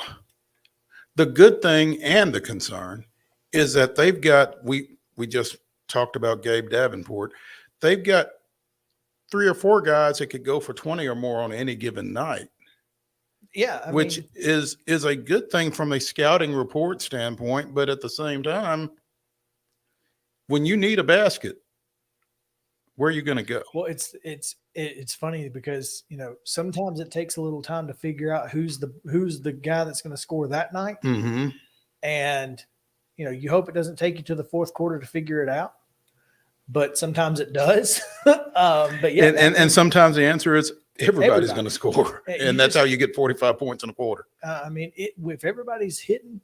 the good thing and the concern is that they've got, we just talked about Gabe Davenport. They've got 3 or 4 guys that could go for 20 or more on any given night. Yeah. Which is a good thing from a scouting report standpoint. But at the same time, when you need a basket, where are you going to go? Well, it's funny because, sometimes it takes a little time to figure out who's the guy that's going to score that night. Mm-hmm. And, you hope it doesn't take you to the 4th quarter to figure it out. But sometimes it does. But yeah. And sometimes the answer is everybody's going to score. And that's how you get 45 points in a quarter. I mean, if everybody's hitting,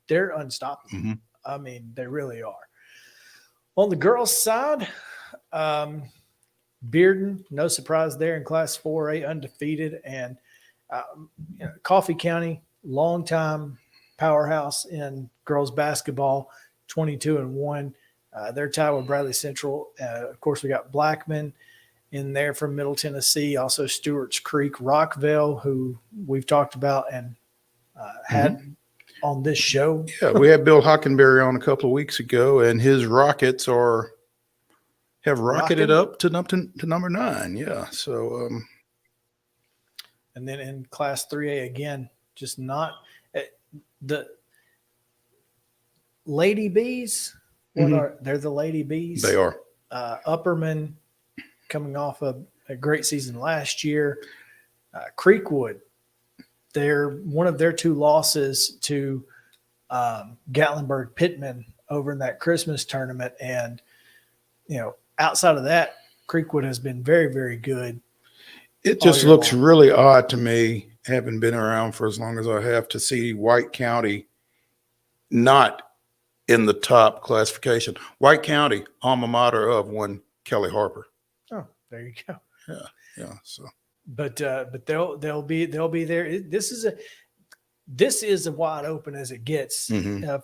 they're unstoppable. Mm-hmm. I mean, they really are. On the girls' side, Bearden, no surprise there in Class 4A, undefeated. And Coffee County, longtime powerhouse in girls basketball, 22-1. They're tied with Bradley Central. Of course, we got Blackman in there from Middle Tennessee, also Stewart's Creek, Rockville, who we've talked about and had on this show. Yeah, we had Bill Hockenberry on a couple of weeks ago, and his Rockets have rocketed up to number 9. Yeah, so and then in Class 3A again, just not the Lady Bees. They're the Lady Bees. They are. Upperman coming off a great season last year. Creekwood, they're one of their 2 losses to Gatlinburg Pittman over in that Christmas tournament. And, outside of that, Creekwood has been very, very good. It just looks really odd to me, having been around for as long as I have, to see White County not in the top classification. White County, alma mater of one Kelly Harper. Oh, there you go. Yeah. So, but they'll be there. This is this is as wide open as it gets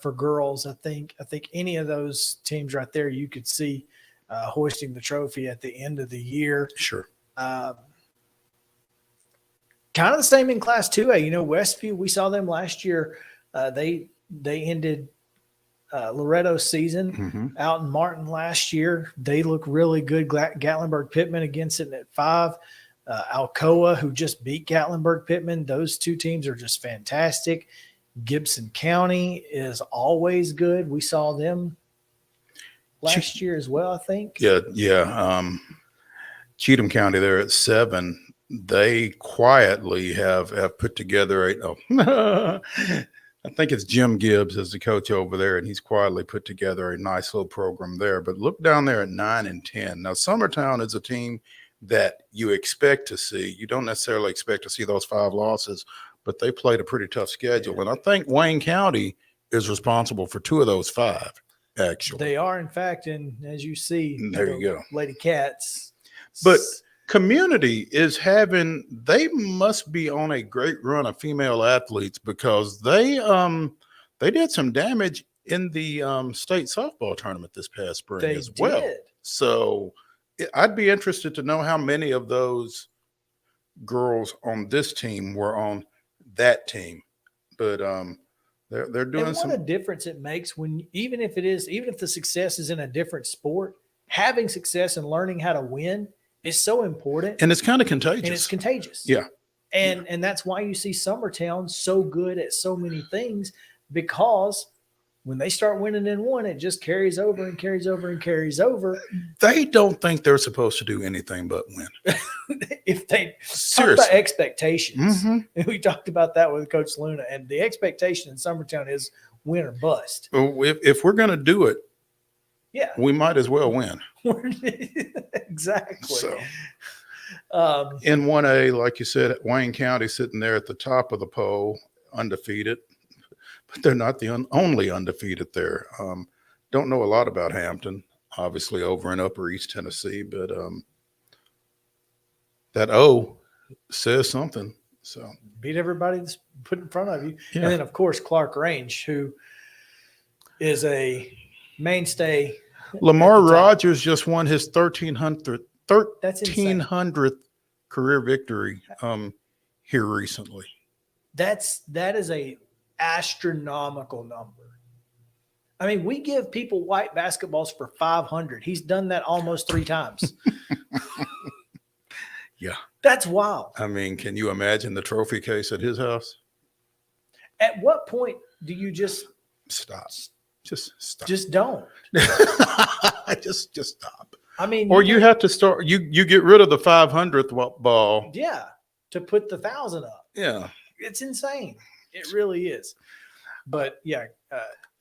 for girls. I think any of those teams right there, you could see hoisting the trophy at the end of the year. Sure. Kind of the same in Class 2A. You know, Westview, we saw them last year. They ended Loretto's season out in Martin last year. They look really good. Gatlinburg-Pittman again sitting at 5. Alcoa, who just beat Gatlinburg-Pittman. Those two teams are just fantastic. Gibson County is always good. We saw them last year as well, I think. Yeah. Cheatham County, they're at 7. They quietly have put together I think it's Jim Gibbs as the coach over there, and he's quietly put together a nice little program there. But look down there at 9 and 10. Now, Summertown is a team that you expect to see. You don't necessarily expect to see those 5 losses, but they played a pretty tough schedule. And I think Wayne County is responsible for 2 of those 5, actually. They are, in fact, and as you see, there you go. Lady Cats. But Community is they must be on a great run of female athletes, because they did some damage in the state softball tournament this past spring as well. So I'd be interested to know how many of those girls on this team were on that team. But they're doing and what a difference it makes when even if the success is in a different sport, having success and learning how to win is so important. And it's kind of contagious. And it's contagious. Yeah. And that's why you see Summertown so good at so many things, because when they start winning in one, it just carries over and carries over and carries over. They don't think they're supposed to do anything but win. If they Seriously. talk about expectations, and we talked about that with Coach Luna, and the expectation in Summertown is win or bust. Well, if we're going to do it, we might as well win. Exactly. So, in 1A, like you said, Wayne County sitting there at the top of the poll, undefeated, but they're not the only undefeated there. Don't know a lot about Hampton, obviously over in Upper East Tennessee, but that O says something. So beat everybody that's put in front of you. Yeah. And then, of course, Clark Range, who is a mainstay. Lamar Rogers just won his 1300th career victory here recently. That is a astronomical number. I mean, we give people white basketballs for 500. He's done that almost 3 times. Yeah. That's wild. I mean, can you imagine the trophy case at his house? At what point do you just stop? Just stop. Just don't. just stop. I mean, or you have to start. You get rid of the 500th ball. Yeah, to put the 1,000 up. Yeah, it's insane. It really is. But yeah,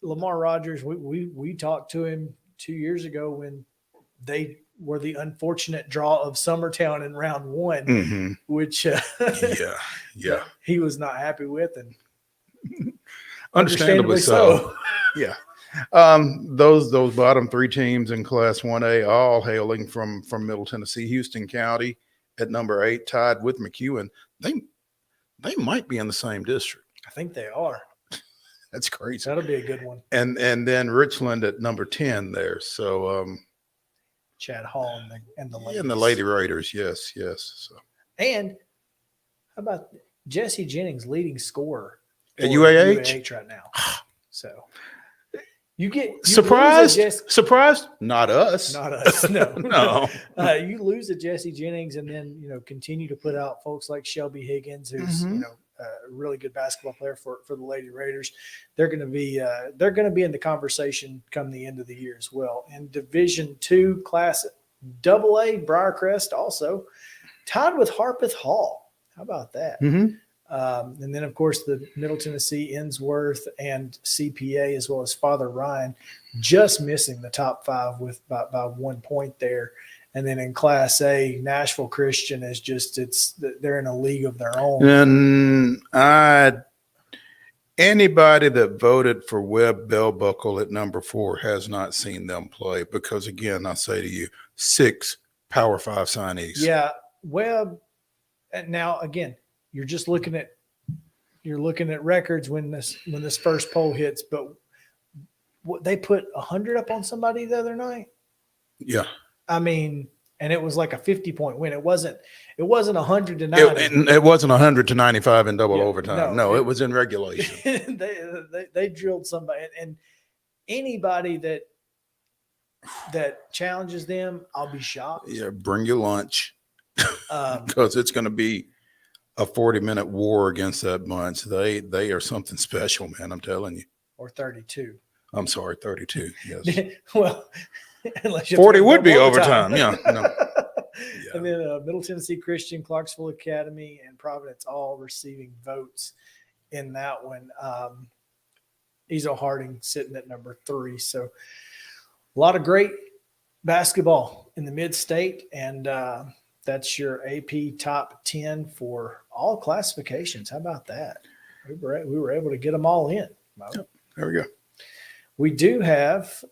Lamar Rogers. We talked to him 2 years ago when they were the unfortunate draw of Summertown in round 1, which he was not happy with, and understandably so. Yeah. Those bottom 3 teams in Class 1A, all hailing from Middle Tennessee. Houston County at number 8, tied with McEwen. They might be in the same district. I think they are. That's crazy. That'll be a good one. And then Richland at number 10 there. So Chad Hall and the ladies. And the Lady Raiders, yes. So and how about Jesse Jennings, leading scorer at UAH right now? So. You surprised? Not us. Not us. No. No. You lose a Jesse Jennings, and then continue to put out folks like Shelby Higgins, who's a really good basketball player for the Lady Raiders. They're going to be in the conversation come the end of the year as well. In Division II, Class AA, Briarcrest also tied with Harpeth Hall. How about that? And then, of course, the Middle Tennessee, Ensworth, and CPA, as well as Father Ryan, just missing the top 5 by 1 point there. And then in Class A, Nashville Christian is they're in a league of their own. And anybody that voted for Webb Bellbuckle at number 4 has not seen them play, because, again, I say to you, 6 Power 5 signees. Yeah, Webb. Now, again, you're just looking at you're looking at records when this first poll hits, but what they put 100 up on somebody the other night. Yeah. I mean, and it was like a 50-point win. It wasn't 100 to 90. It wasn't 100 to 95 in double overtime. no, it was in regulation. they drilled somebody, and anybody that challenges them, I'll be shocked. Yeah, bring your lunch because it's going to be a 40-minute war against that bunch. They are something special, man. I'm telling you. Or 32. I'm sorry, 32. Yes. Well, unless you 40 would be overtime. Yeah. No. Yeah. And then Middle Tennessee Christian, Clarksville Academy, and Providence all receiving votes in that one. Ezo Harding sitting at number 3. So a lot of great basketball in the mid-state, and that's your AP top 10 for all classifications. How about that? We were able to get them all in. Yep. There we go. We do have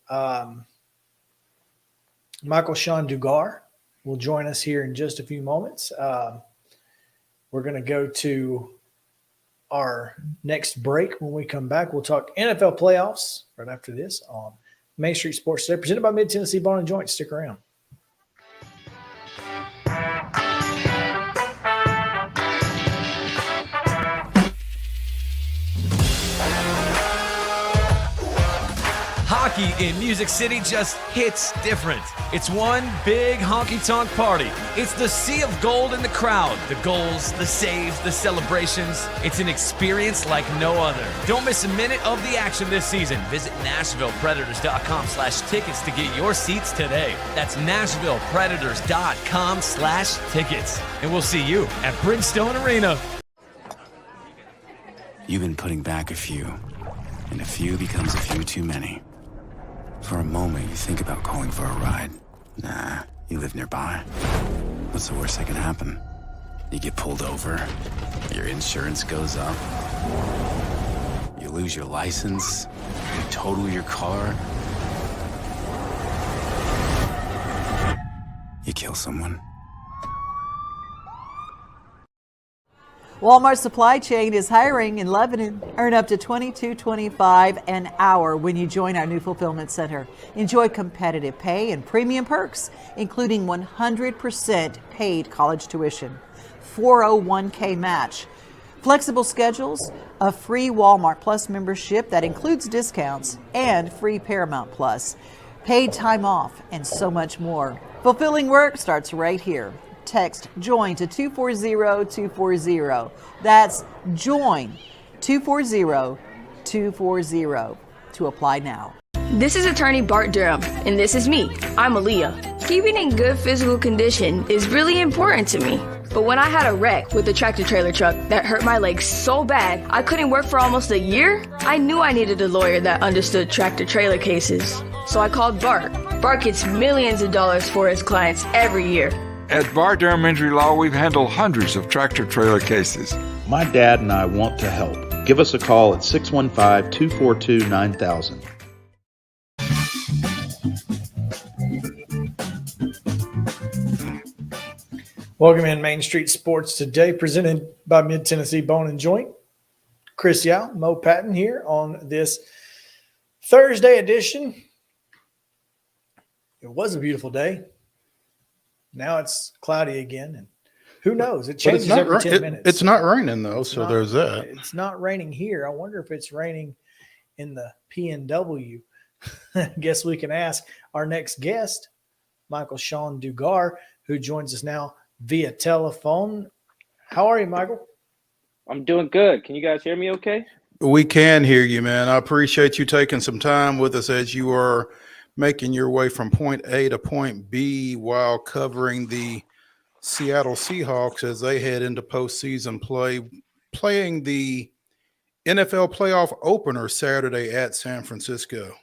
Michael Sean Dugar will join us here in just a few moments. We're going to go to our next break. When we come back, we'll talk NFL playoffs right after this on Main Street Sports Today, presented by Mid-Tennessee Bone and Joint. Stick around. Hockey in Music City just hits different. It's one big honky-tonk party. It's the sea of gold in the crowd. The goals, the saves, the celebrations. It's an experience like no other. Don't miss a minute of the action this season. Visit NashvillePredators.com/tickets to get your seats today. That's NashvillePredators.com/tickets. And we'll see you at Bridgestone Arena. You've been putting back a few, and a few becomes a few too many. For a moment, you think about calling for a ride. Nah, you live nearby. What's the worst that can happen? You get pulled over, your insurance goes up, you lose your license, you total your car, you kill someone. Walmart Supply Chain is hiring in Lebanon. Earn up to $22.25 an hour when you join our new fulfillment center. Enjoy competitive pay and premium perks, including 100% paid college tuition, 401k match, flexible schedules, a free Walmart Plus membership that includes discounts, and free Paramount Plus, paid time off, and so much more. Fulfilling work starts right here. Text JOIN to 240-240. That's JOIN 240-240 to apply now. This is attorney Bart Durham, and this is me. I'm Aaliyah. Keeping in good physical condition is really important to me. But when I had a wreck with a tractor trailer truck that hurt my legs so bad I couldn't work for almost a year, I knew I needed a lawyer that understood tractor trailer cases. So I called Bart. Bart gets millions of dollars for his clients every year. At Bart Durham Injury Law, we've handled hundreds of tractor trailer cases. My dad and I want to help. Give us a call at 615-242-9000. Welcome in Main Street Sports Today, presented by Mid-Tennessee Bone and Joint. Chris Yow, Mo Patton here on this Thursday edition. It was a beautiful day. Now it's cloudy again, and who knows? It changes every 10 minutes. It's not raining, though, so there's that. It's not raining here. I wonder if it's raining in the PNW. I guess we can ask our next guest, Michael Sean Dugar, who joins us now via telephone. How are you, Michael? I'm doing good. Can you guys hear me okay? We can hear you, man. I appreciate you taking some time with us as you are making your way from point A to point B while covering the Seattle Seahawks as they head into postseason play, playing the NFL playoff opener Saturday at San Francisco.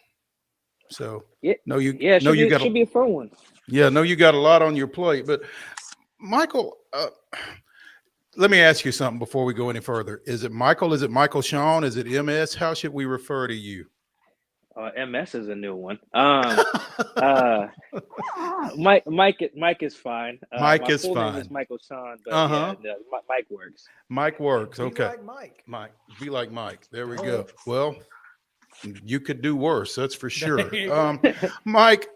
So, it should be a fun one. Yeah, no, you got a lot on your plate. But, Michael, let me ask you something before we go any further. Is it Michael? Is it Michael Sean? Is it MS? How should we refer to you? MS is a new one. Mike is fine. Mike my is full fine. name is Michael Sean, but Mike works. Mike works. Okay. Be like Mike. Mike. Be like Mike. There we Oh. go. Well, you could do worse. That's for sure. There you go. Mike,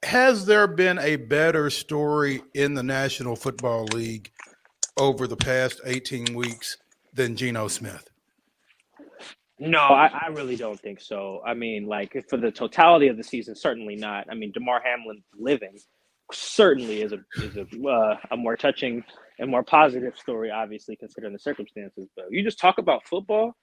has there been a better story in the National Football League over the past 18 weeks than Geno Smith? No, I really don't think so. I mean, like for the totality of the season, certainly not. I mean, DeMar Hamlin living certainly is a more touching and more positive story, obviously considering the circumstances. But you just talk about football,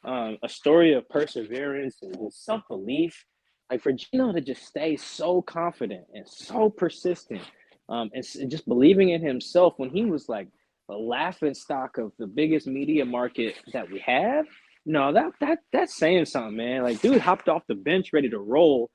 a story of perseverance and self-belief. Like for Geno to just stay so confident and so persistent, and just believing in himself when he was like a laughing stock of the biggest media market that we have. No, that's saying something, man. Like, dude hopped off the bench ready to roll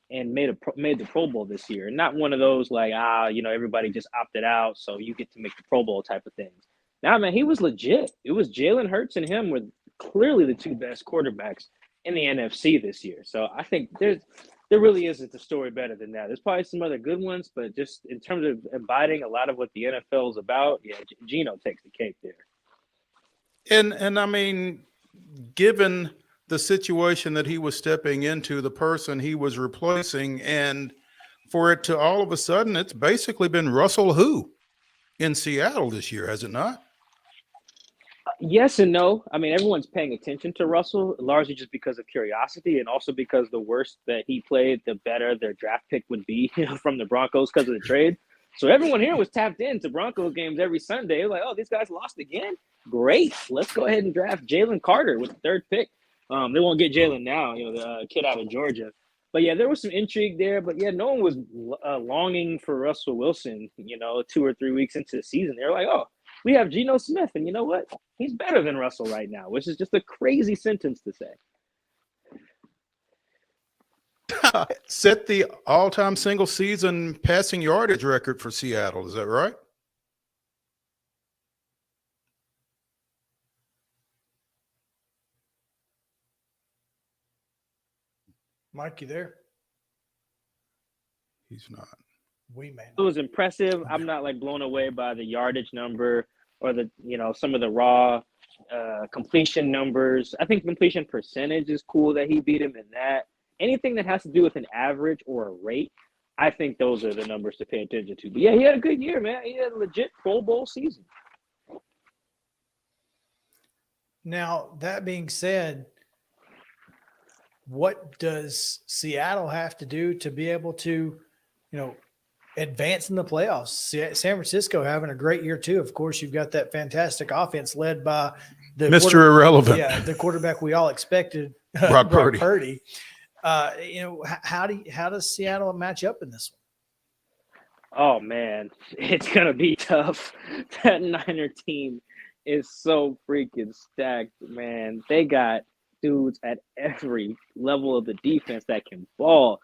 and made the Pro Bowl this year. And not one of those like, everybody just opted out, so you get to make the Pro Bowl type of things. Nah, man, he was legit. It was Jalen Hurts and him were clearly the two best quarterbacks in the NFC this year. So I think there really isn't a story better than that. There's probably some other good ones, but just in terms of embodying a lot of what the NFL is about, yeah, Geno takes the cake there. And I mean, given the situation that he was stepping into, the person he was replacing, and for it to all of a sudden, it's basically been Russell who in Seattle this year, has it not? Yes and no. I mean, everyone's paying attention to Russell, largely just because of curiosity and also because the worse that he played, the better their draft pick would be from the Broncos because of the trade. So everyone here was tapped into Broncos games every Sunday. Like, oh, these guys lost again? Great. Let's go ahead and draft Jalen Carter with the third pick. They won't get Jalen now, the kid out of Georgia. But, yeah, there was some intrigue there. But, yeah, no one was longing for Russell Wilson, 2 or 3 weeks into the season. They were like, oh, we have Geno Smith. And you know what? He's better than Russell right now, which is just a crazy sentence to say. Set the all-time single season passing yardage record for Seattle. Is that right? Mike, you there? He's not. It was impressive. I'm not like blown away by the yardage number or the, some of the raw completion numbers. I think completion percentage is cool that he beat him in that. Anything that has to do with an average or a rate, I think those are the numbers to pay attention to. But yeah, he had a good year, man. He had a legit Pro Bowl season. Now, that being said, what does Seattle have to do to be able to, advance in the playoffs? San Francisco having a great year too. Of course, you've got that fantastic offense led by the Mr. Irrelevant. Yeah, the quarterback we all expected, Brock Purdy. How does Seattle match up in this one? Oh man, it's gonna be tough. That Niner team is so freaking stacked, man. They got dudes at every level of the defense that can ball.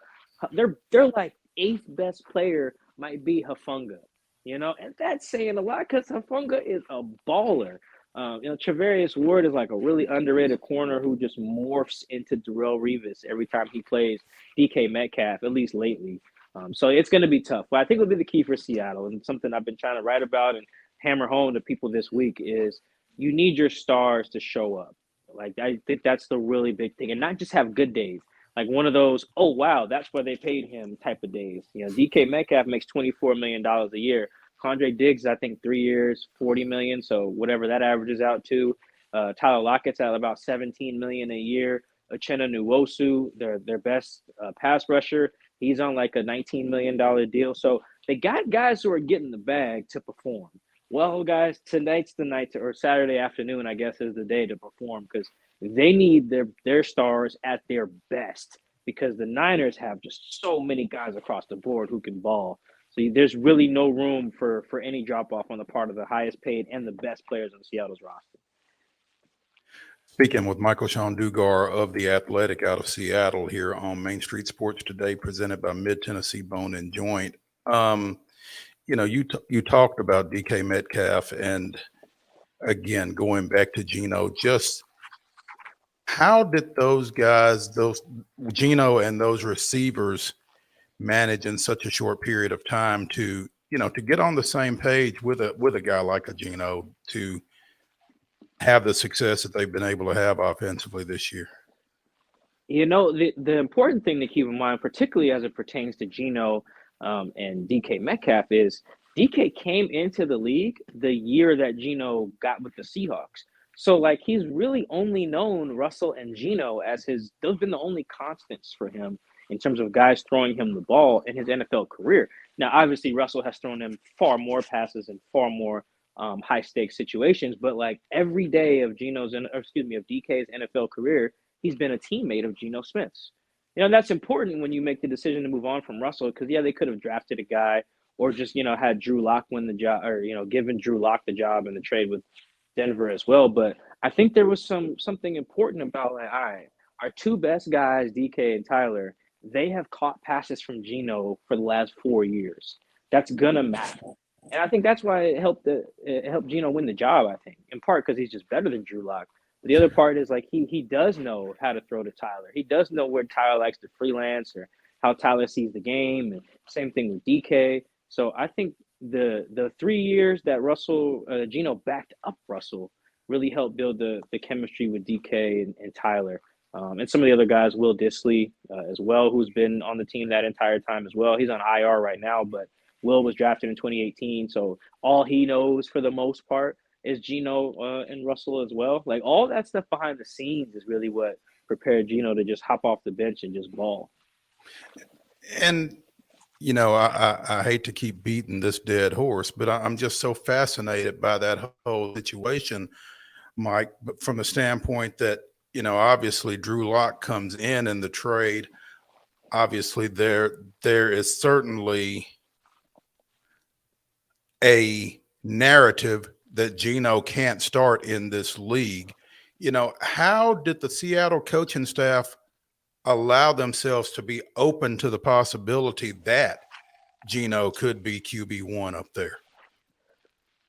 They're like 8th best player might be Hufanga, and that's saying a lot because Hufanga is a baller. Travarius Ward is like a really underrated corner who just morphs into Darrelle Revis every time he plays DK Metcalf, at least lately. So it's going to be tough. But I think it'll be the key for Seattle, and something I've been trying to write about and hammer home to people this week is you need your stars to show up. Like, I think that's the really big thing, and not just have good days. Like one of those, oh, wow, that's where they paid him type of days. DK Metcalf makes $24 million a year. Condre Diggs, I think 3 years, $40 million. So whatever that averages out to. Tyler Lockett's at about $17 million a year. Uchenna Nwosu, their best pass rusher, he's on like a $19 million deal. So they got guys who are getting the bag to perform. Well, guys, tonight's the night or Saturday afternoon, I guess, is the day to perform because they need their stars at their best because the Niners have just so many guys across the board who can ball. So there's really no room for any drop-off on the part of the highest paid and the best players on Seattle's roster. Speaking with Michael Sean Dugar of The Athletic out of Seattle here on Main Street Sports Today, presented by Mid-Tennessee Bone and Joint. You talked about DK Metcalf and, again, going back to Geno, just How did those guys, those Gino and those receivers, manage in such a short period of time to, to get on the same page with a guy like a Gino to have the success that they've been able to have offensively this year? The important thing to keep in mind, particularly as it pertains to Geno and DK Metcalf, is DK came into the league the year that Geno got with the Seahawks. So, like, he's really only known Russell and Geno as those have been the only constants for him in terms of guys throwing him the ball in his NFL career. Now, obviously, Russell has thrown him far more passes and far more high stakes situations, but like every day of DK's NFL career, he's been a teammate of Geno Smith's. That's important when you make the decision to move on from Russell, because they could have drafted a guy or just, had Drew Lock win the job, or, given Drew Lock the job in the trade with Denver as well. But I think there was something important about, like, all right, our two best guys, DK and Tyler, they have caught passes from Geno for the last 4 years. That's gonna matter. And I think that's why it helped Geno win the job, I think, in part because he's just better than Drew Lock. But the other part is, like, he does know how to throw to Tyler. He does know where Tyler likes to freelance or how Tyler sees the game. And same thing with DK. So I think the 3 years that Geno backed up Russell really helped build the chemistry with DK and Tyler. And some of the other guys, Will Dissly as well, who's been on the team that entire time as well. He's on IR right now, but Will was drafted in 2018. So all he knows for the most part is Geno and Russell as well. Like, all that stuff behind the scenes is really what prepared Geno to just hop off the bench and just ball. And, I hate to keep beating this dead horse, but I'm just so fascinated by that whole situation, Mike, but from the standpoint that, obviously Drew Lock comes in the trade. Obviously there is certainly a narrative that Geno can't start in this league. How did the Seattle coaching staff allow themselves to be open to the possibility that Geno could be QB1 up there?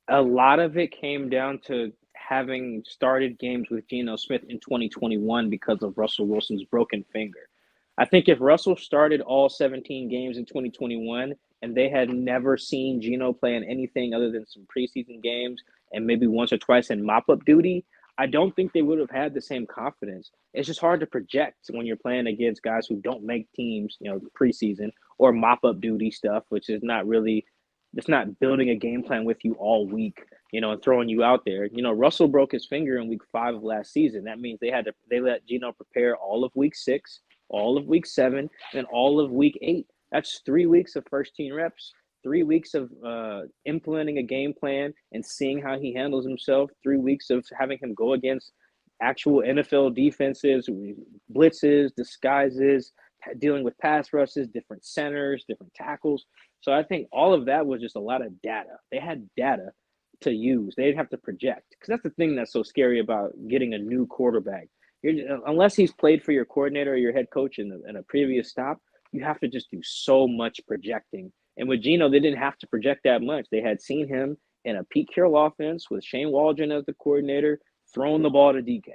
A lot of it came down to having started games with Geno Smith in 2021 because of Russell Wilson's broken finger. I think if Russell started all 17 games in 2021 and they had never seen Geno play in anything other than some preseason games and maybe once or twice in mop-up duty, I don't think they would have had the same confidence. It's just hard to project when you're playing against guys who don't make teams, preseason or mop-up duty stuff, which is not really – it's not building a game plan with you all week, and throwing you out there. Russell broke his finger in week 5 of last season. That means they let Geno prepare all of week 6, all of week 7, and all of week 8. That's 3 weeks of first team reps, 3 weeks of implementing a game plan and seeing how he handles himself, 3 weeks of having him go against actual NFL defenses, blitzes, disguises, dealing with pass rushes, different centers, different tackles. So I think all of that was just a lot of data. They had data to use. They didn't have to project, because that's the thing that's so scary about getting a new quarterback. Unless he's played for your coordinator or your head coach in a previous stop, you have to just do so much projecting. And with Geno, they didn't have to project that much. They had seen him in a Pete Carroll offense with Shane Waldron as the coordinator, throwing the ball to DK.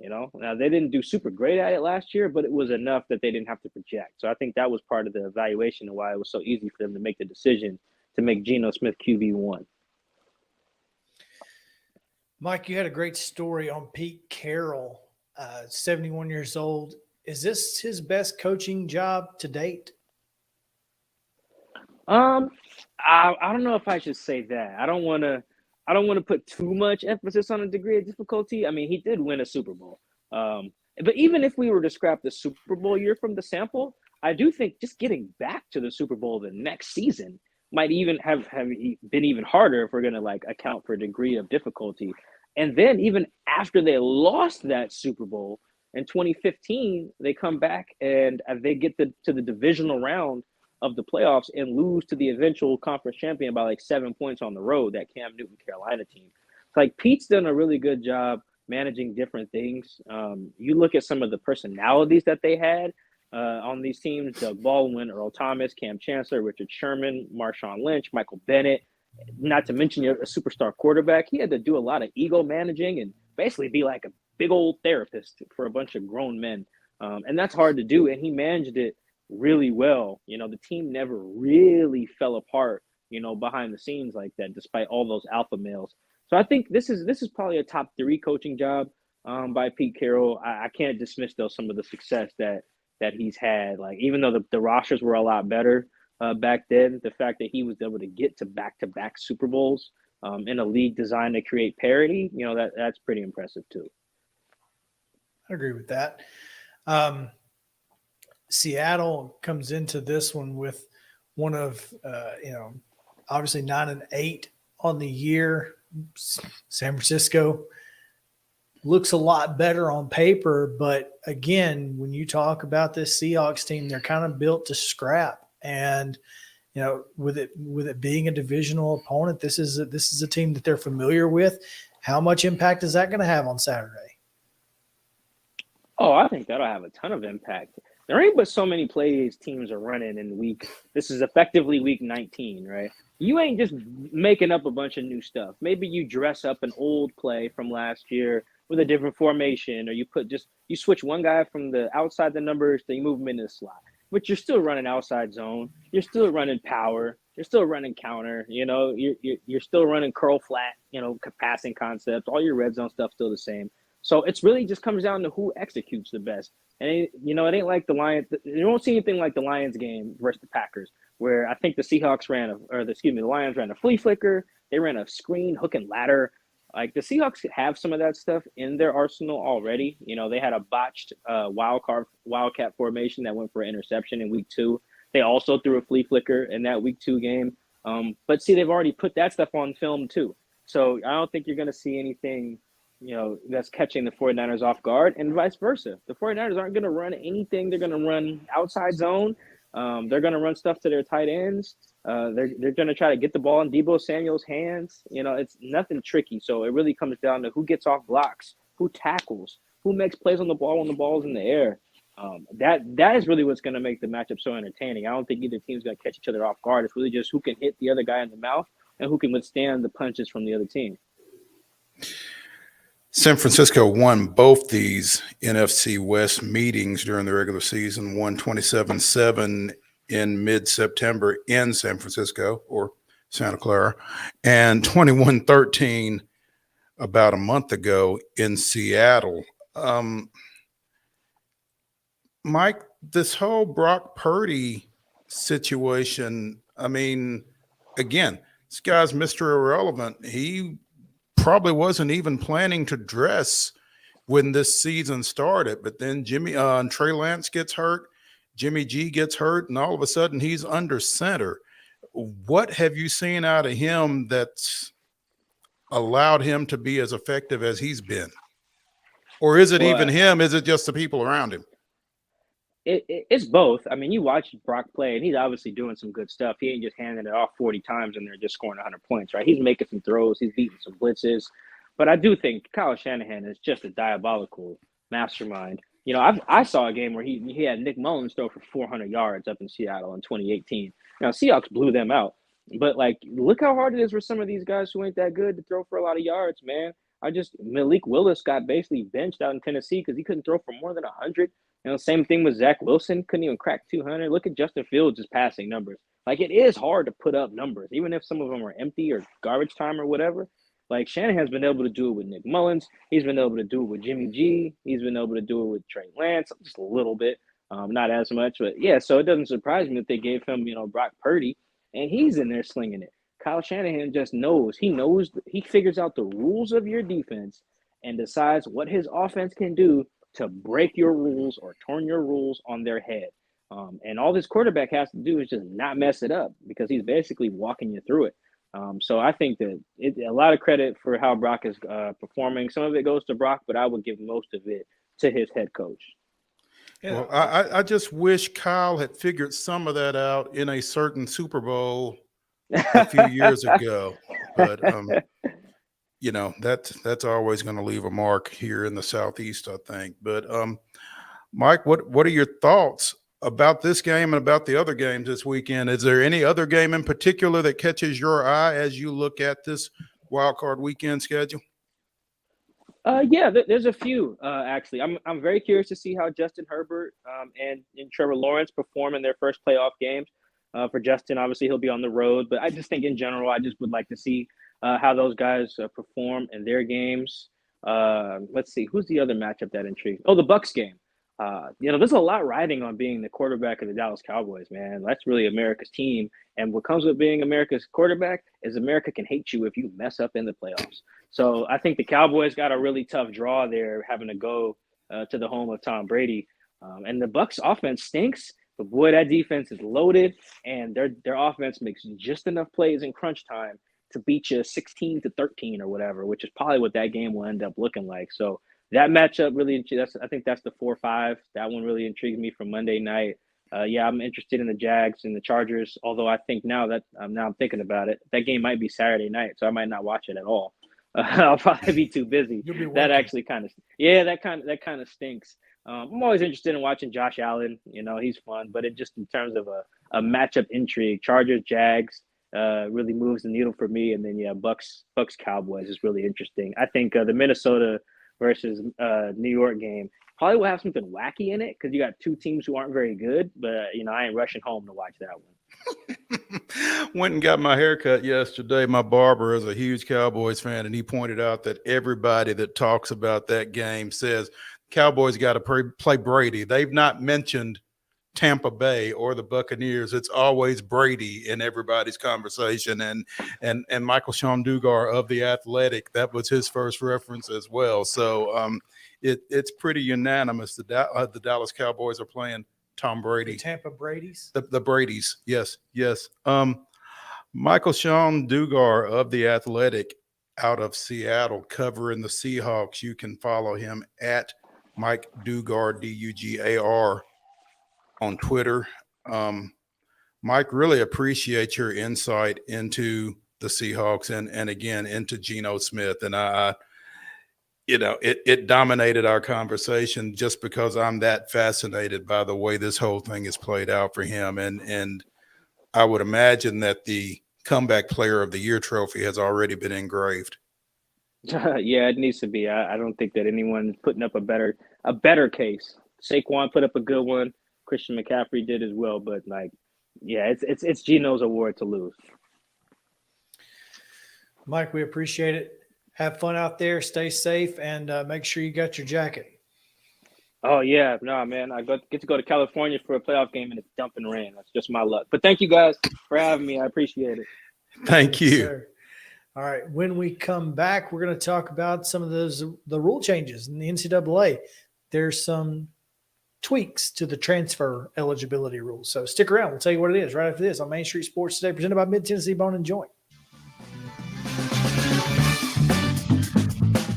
Now they didn't do super great at it last year, but it was enough that they didn't have to project. So I think that was part of the evaluation and why it was so easy for them to make the decision to make Geno Smith QB1. Mike, you had a great story on Pete Carroll, 71 years old. Is this his best coaching job to date? I don't know if I should say that. I don't want to put too much emphasis on a degree of difficulty. I mean, he did win a Super Bowl. But even if we were to scrap the Super Bowl year from the sample, I do think just getting back to the Super Bowl the next season might even have been even harder if we're going to account for a degree of difficulty. And then even after they lost that Super Bowl in 2015, they come back and they get to the divisional round of the playoffs and lose to the eventual conference champion by 7 points on the road, that Cam Newton Carolina team. It's Pete's done a really good job managing different things. You look at some of the personalities that they had on these teams: Doug Baldwin, Earl Thomas, Cam Chancellor, Richard Sherman, Marshawn Lynch, Michael Bennett, not to mention a superstar quarterback. He had to do a lot of ego managing and basically be like a big old therapist for a bunch of grown men. And that's hard to do. And he managed it really well. The team never really fell apart, behind the scenes like that, despite all those alpha males. So I think this is probably a top 3 coaching job by Pete Carroll. I can't dismiss though some of the success that he's had. Like, even though the rosters were a lot better back then, the fact that he was able to get to back-to-back Super Bowls in a league designed to create parity, that's pretty impressive too. I agree with that. Seattle comes into this one with one of, obviously 9-8 on the year. San Francisco looks a lot better on paper, but again, when you talk about this Seahawks team, they're kind of built to scrap. And with it being a divisional opponent, this is a team that they're familiar with. How much impact is that going to have on Saturday? Oh, I think that'll have a ton of impact. There ain't but so many plays teams are running in this is effectively week 19, right? You ain't just making up a bunch of new stuff. Maybe you dress up an old play from last year with a different formation, or you switch one guy from the outside the numbers, then you move him into the slot. But you're still running outside zone. You're still running power. You're still running counter. You're still running curl flat, passing concepts. All your red zone stuff still the same. So it's really just comes down to who executes the best. And, it ain't like the Lions. You won't see anything like the Lions game versus the Packers, where I think the Lions ran a flea flicker. They ran a screen, hook and ladder. Like, the Seahawks have some of that stuff in their arsenal already. They had a botched wildcat formation that went for an interception in week 2. They also threw a flea flicker in that week 2 game. But see, they've already put that stuff on film too. So I don't think you're going to see anything that's catching the 49ers off guard, and vice versa. The 49ers aren't going to run anything. They're going to run outside zone. They're going to run stuff to their tight ends. They're going to try to get the ball in Deebo Samuel's hands. It's nothing tricky. So it really comes down to who gets off blocks, who tackles, who makes plays on the ball when the ball's in the air. That is really what's going to make the matchup so entertaining. I don't think either team's going to catch each other off guard. It's really just who can hit the other guy in the mouth and who can withstand the punches from the other team. San Francisco won both these NFC West meetings during the regular season, won 27-7 in mid-September in San Francisco, or Santa Clara, and 21-13 about a month ago in Seattle. Mike, this whole Brock Purdy situation, again, this guy's Mr. Irrelevant. He probably wasn't even planning to dress when this season started, but then Trey Lance gets hurt, Jimmy G gets hurt, and all of a sudden he's under center. What have you seen out of him that's allowed him to be as effective as he's been? Or is it even him? Is it just the people around him? It's both. You watch Brock play, and he's obviously doing some good stuff. He ain't just handing it off 40 times and they're just scoring 100 points, right? He's making some throws. He's beating some blitzes. But I do think Kyle Shanahan is just a diabolical mastermind. I saw a game where he had Nick Mullins throw for 400 yards up in Seattle in 2018. Now, Seahawks blew them out. But, look how hard it is for some of these guys who ain't that good to throw for a lot of yards, man. Malik Willis got basically benched out in Tennessee because he couldn't throw for more than 100. Same thing with Zach Wilson. Couldn't even crack 200. Look at Justin Fields' passing numbers. It is hard to put up numbers, even if some of them are empty or garbage time or whatever. Shanahan's been able to do it with Nick Mullins. He's been able to do it with Jimmy G. He's been able to do it with Trey Lance, just a little bit, not as much. But, yeah, so it doesn't surprise me that they gave him, Brock Purdy, and he's in there slinging it. Kyle Shanahan just knows. He figures out the rules of your defense and decides what his offense can do to break your rules or turn your rules on their head. And all this quarterback has to do is just not mess it up because he's basically walking you through it. So I think that a lot of credit for how Brock is performing. Some of it goes to Brock, but I would give most of it to his head coach. Well, I just wish Kyle had figured some of that out in a certain Super Bowl a few years ago. But that's always going to leave a mark here in the Southeast, I think. But Mike, what are your thoughts about this game and about the other games this weekend? Is there any other game in particular that catches your eye as you look at this wild card weekend schedule? There's a few actually. I'm very curious to see how Justin Herbert and Trevor Lawrence perform in their first playoff games. For Justin, obviously he'll be on the road, but I just think in general, I just would like to see how those guys perform in their games. Let's see, who's the other matchup that intrigues? Oh, the Bucs game. There's a lot riding on being the quarterback of the Dallas Cowboys, man. That's really America's team. And what comes with being America's quarterback is America can hate you if you mess up in the playoffs. So I think the Cowboys got a really tough draw there, having to go to the home of Tom Brady. And the Bucs offense stinks, but boy, that defense is loaded, and their offense makes just enough plays in crunch time to beat you 16-13 or whatever, which is probably what that game will end up looking like. So that matchup really, I think that's the 4-5. That one really intrigued me from Monday night. I'm interested in the Jags and the Chargers, although I think now I'm thinking about it, that game might be Saturday night, so I might not watch it at all. I'll probably be too busy. That actually kind of stinks. I'm always interested in watching Josh Allen. He's fun, but it just in terms of a matchup intrigue, Chargers, Jags really moves the needle for me. And then Bucks Cowboys is really interesting. I think the Minnesota versus New York game probably will have something wacky in it because you got two teams who aren't very good, but I ain't rushing home to watch that one. Went and got my haircut yesterday. My barber is a huge Cowboys fan, and he pointed out that everybody that talks about that game says Cowboys got to play Brady. They've not mentioned Tampa Bay or the Buccaneers. It's always Brady in everybody's conversation. And Michael Sean Dugar of The Athletic, that was his first reference as well. So it's pretty unanimous. The Dallas Cowboys are playing Tom Brady. The Tampa Brady's? The Brady's, yes. Michael Sean Dugar of The Athletic out of Seattle covering the Seahawks. You can follow him at Mike Dugar, Dugar, on Twitter. Mike, really appreciate your insight into the Seahawks and again, into Geno Smith. And it dominated our conversation just because I'm that fascinated by the way this whole thing is played out for him. And I would imagine that the Comeback Player of the Year trophy has already been engraved. Yeah, it needs to be. I don't think that anyone's putting up a better case. Saquon put up a good one. Christian McCaffrey did as well, but it's Geno's award to lose. Mike, we appreciate it. Have fun out there. Stay safe, and make sure you got your jacket. Oh yeah, no man, I get to go to California for a playoff game and it's dumping rain. That's just my luck. But thank you guys for having me. I appreciate it. Thank you. Sir. All right, when we come back, we're going to talk about some of the rule changes in the NCAA. There's some tweaks to the transfer eligibility rules. So stick around. We'll tell you what it is right after this on Main Street Sports Today, presented by Mid-Tennessee Bone and Joint.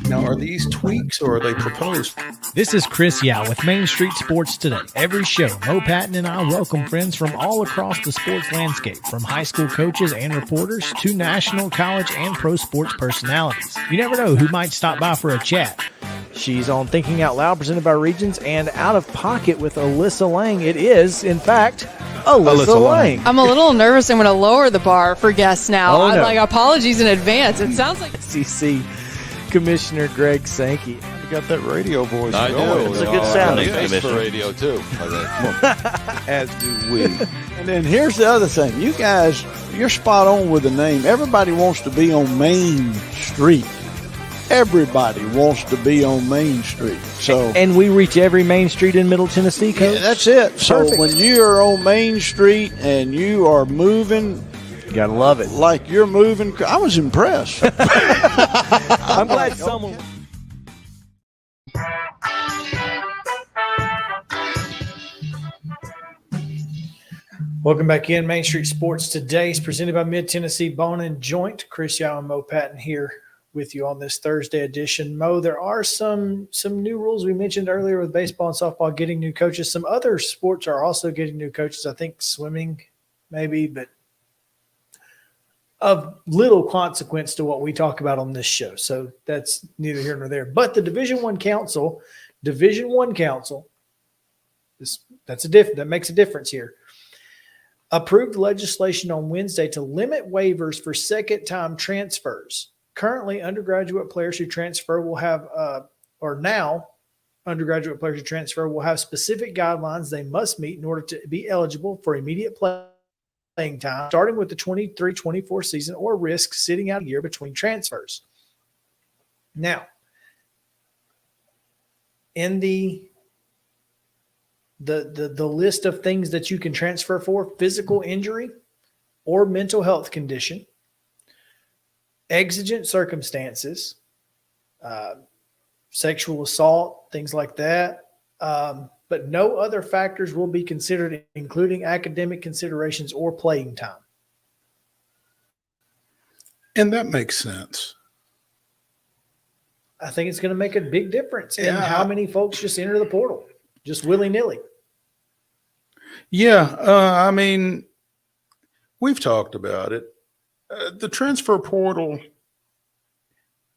Now, are these tweaks or are they proposed? This is Chris Yow with Main Street Sports Today. Every show, Mo Patton and I welcome friends from all across the sports landscape, from high school coaches and reporters to national, college, and pro sports personalities. You never know who might stop by for a chat. She's on Thinking Out Loud, presented by Regions, and Out of Pocket with Alyssa Lang. It is, in fact, Alyssa Lang. I'm a little nervous. I'm going to lower the bar for guests now. Oh, no. Apologies in advance. It sounds like SEC Commissioner Greg Sankey. You got that radio voice. I do. It's a good sound. Thanks for radio too. As do we. And then here's the other thing. You guys, you're spot on with the name. Everybody wants to be on Main Street. Everybody wants to be on Main Street. So, and we reach every Main Street in Middle Tennessee, Coach. Yeah, that's it. So Perfect. when you're on Main Street and you are moving, you gotta love it. Like you're moving. I was impressed. I'm glad someone. Welcome back in. Main Street Sports Today is presented by Mid-Tennessee Bone and Joint. Chris Yow and Mo Patton here with you on this Thursday edition. Mo, there are some new rules we mentioned earlier with baseball and softball getting new coaches. Some other sports are also getting new coaches. I think swimming maybe, but of little consequence to what we talk about on this show. So that's neither here nor there. But the Division I Council, that makes a difference here, approved legislation on Wednesday to limit waivers for second-time transfers currently undergraduate players who transfer will have, undergraduate players who transfer will have specific guidelines they must meet in order to be eligible for immediate playing time, starting with the 23-24 season, or risk sitting out a year between transfers. Now, in the list of things that you can transfer for: physical injury or mental health condition, exigent circumstances, sexual assault, things like that. But no other factors will be considered, including academic considerations or playing time. And that makes sense. I think it's going to make a big difference in how many folks just enter the portal, just willy-nilly. Yeah, I mean, we've talked about it. The transfer portal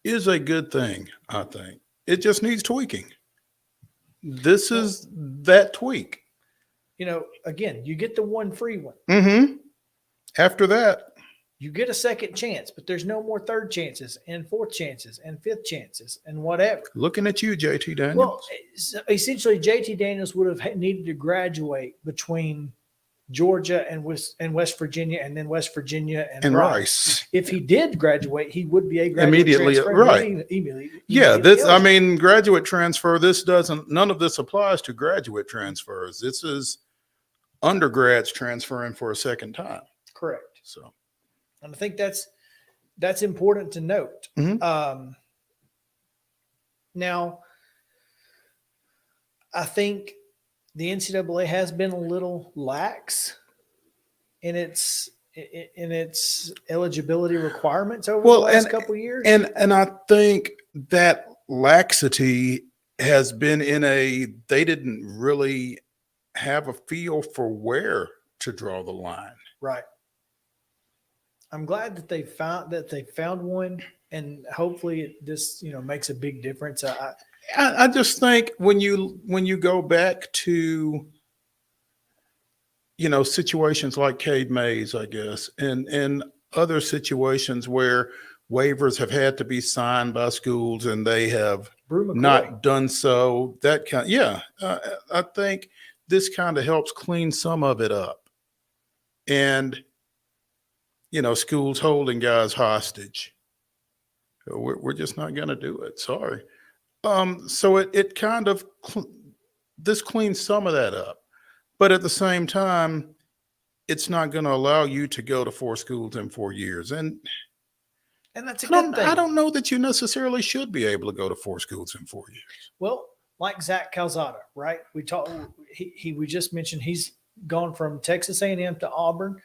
is a good thing, I think. It just needs tweaking. This is that tweak. Again, you get the one free one. Mm-hmm. After that, you get a second chance, but there's no more third chances and fourth chances and fifth chances and whatever. Looking at you, JT Daniels. Well, essentially, JT Daniels would have needed to graduate between Georgia and West Virginia, and then West Virginia and Rice. If he did graduate, he would be a graduate immediately, transfer. right? Immediately Graduate transfer. None of this applies to graduate transfers. This is undergrads transferring for a second time. Correct. So, and I think that's important to note. Mm-hmm. Now, I think the NCAA has been a little lax in its eligibility requirements over the last couple of years. And I think that laxity has been they didn't really have a feel for where to draw the line. Right. I'm glad that they found one, and hopefully this makes a big difference. I just think when you go back to situations like Cade Mays, I guess, and other situations where waivers have had to be signed by schools and they have not done so, I think this kind of helps clean some of it up. And schools holding guys hostage, we're just not going to do it. Sorry. So it kind of this cleans some of that up, but at the same time, it's not going to allow you to go to 4 schools in 4 years, and that's a good thing. I don't know that you necessarily should be able to go to 4 schools in 4 years. Well, like Zach Calzada, right? We just mentioned he's gone from Texas A&M to Auburn.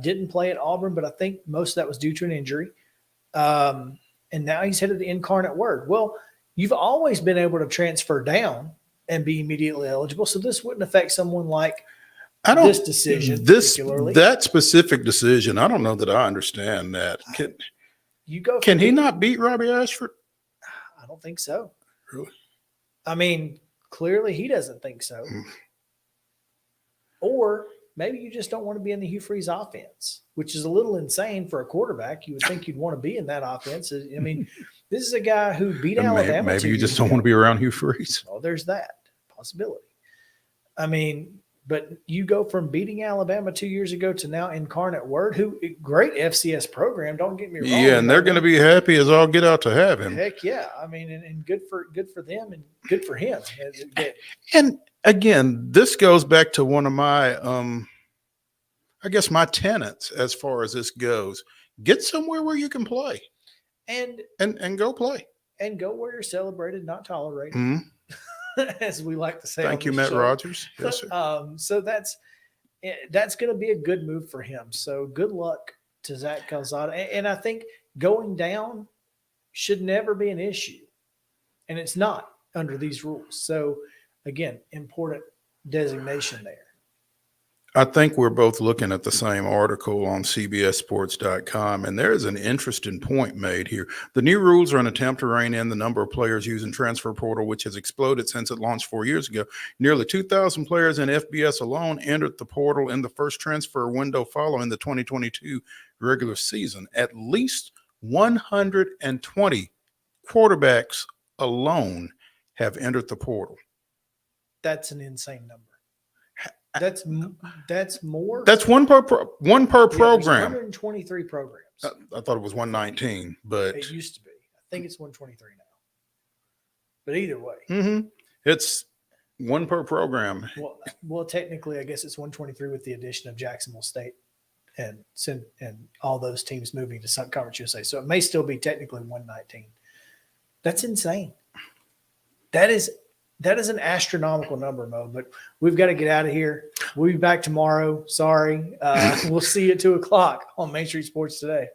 Didn't play at Auburn, but I think most of that was due to an injury. And now he's headed to Incarnate Word. Well, you've always been able to transfer down and be immediately eligible. So this wouldn't affect someone like this decision. That specific decision, I don't know that I understand that. Can he not beat Robbie Ashford? I don't think so. Really? I mean, clearly he doesn't think so. Or maybe you just don't want to be in the Hugh Freeze offense, which is a little insane for a quarterback. You would think you'd want to be in that offense. I mean, this is a guy who beat Alabama. Maybe you just don't want to be around Hugh Freeze. Well, there's that possibility. I mean, but you go from beating Alabama 2 years ago to now Incarnate Word, who great FCS program. Don't get me wrong. Yeah, and they're going to be happy as all get out to have him. Heck yeah! I mean, and good for them and good for him. And again, this goes back to one of my, I guess, my tenets as far as this goes. Get somewhere where you can play, and go play, and go where you're celebrated, not tolerated. Mm-hmm. As we like to say. Thank you, Matt Rogers. Yes, sir. So that's going to be a good move for him. So good luck to Zach Calzada. And I think going down should never be an issue. And it's not under these rules. So again, important designation there. I think we're both looking at the same article on CBSSports.com, and there is an interesting point made here. The new rules are an attempt to rein in the number of players using transfer portal, which has exploded since it launched 4 years ago. Nearly 2,000 players in FBS alone entered the portal in the first transfer window following the 2022 regular season. At least 120 quarterbacks alone have entered the portal. That's an insane number. That's more. That's one per program. 123 programs. I thought it was 119, but it used to be. I think it's 123 now. But either way, it's one per program. Well, technically, I guess it's 123 with the addition of Jacksonville State and all those teams moving to Sun Conference USA. So it may still be technically 119. That's insane. That is an astronomical number, Mo, but we've got to get out of here. We'll be back tomorrow. Sorry. We'll see you at 2:00 on Main Street Sports Today.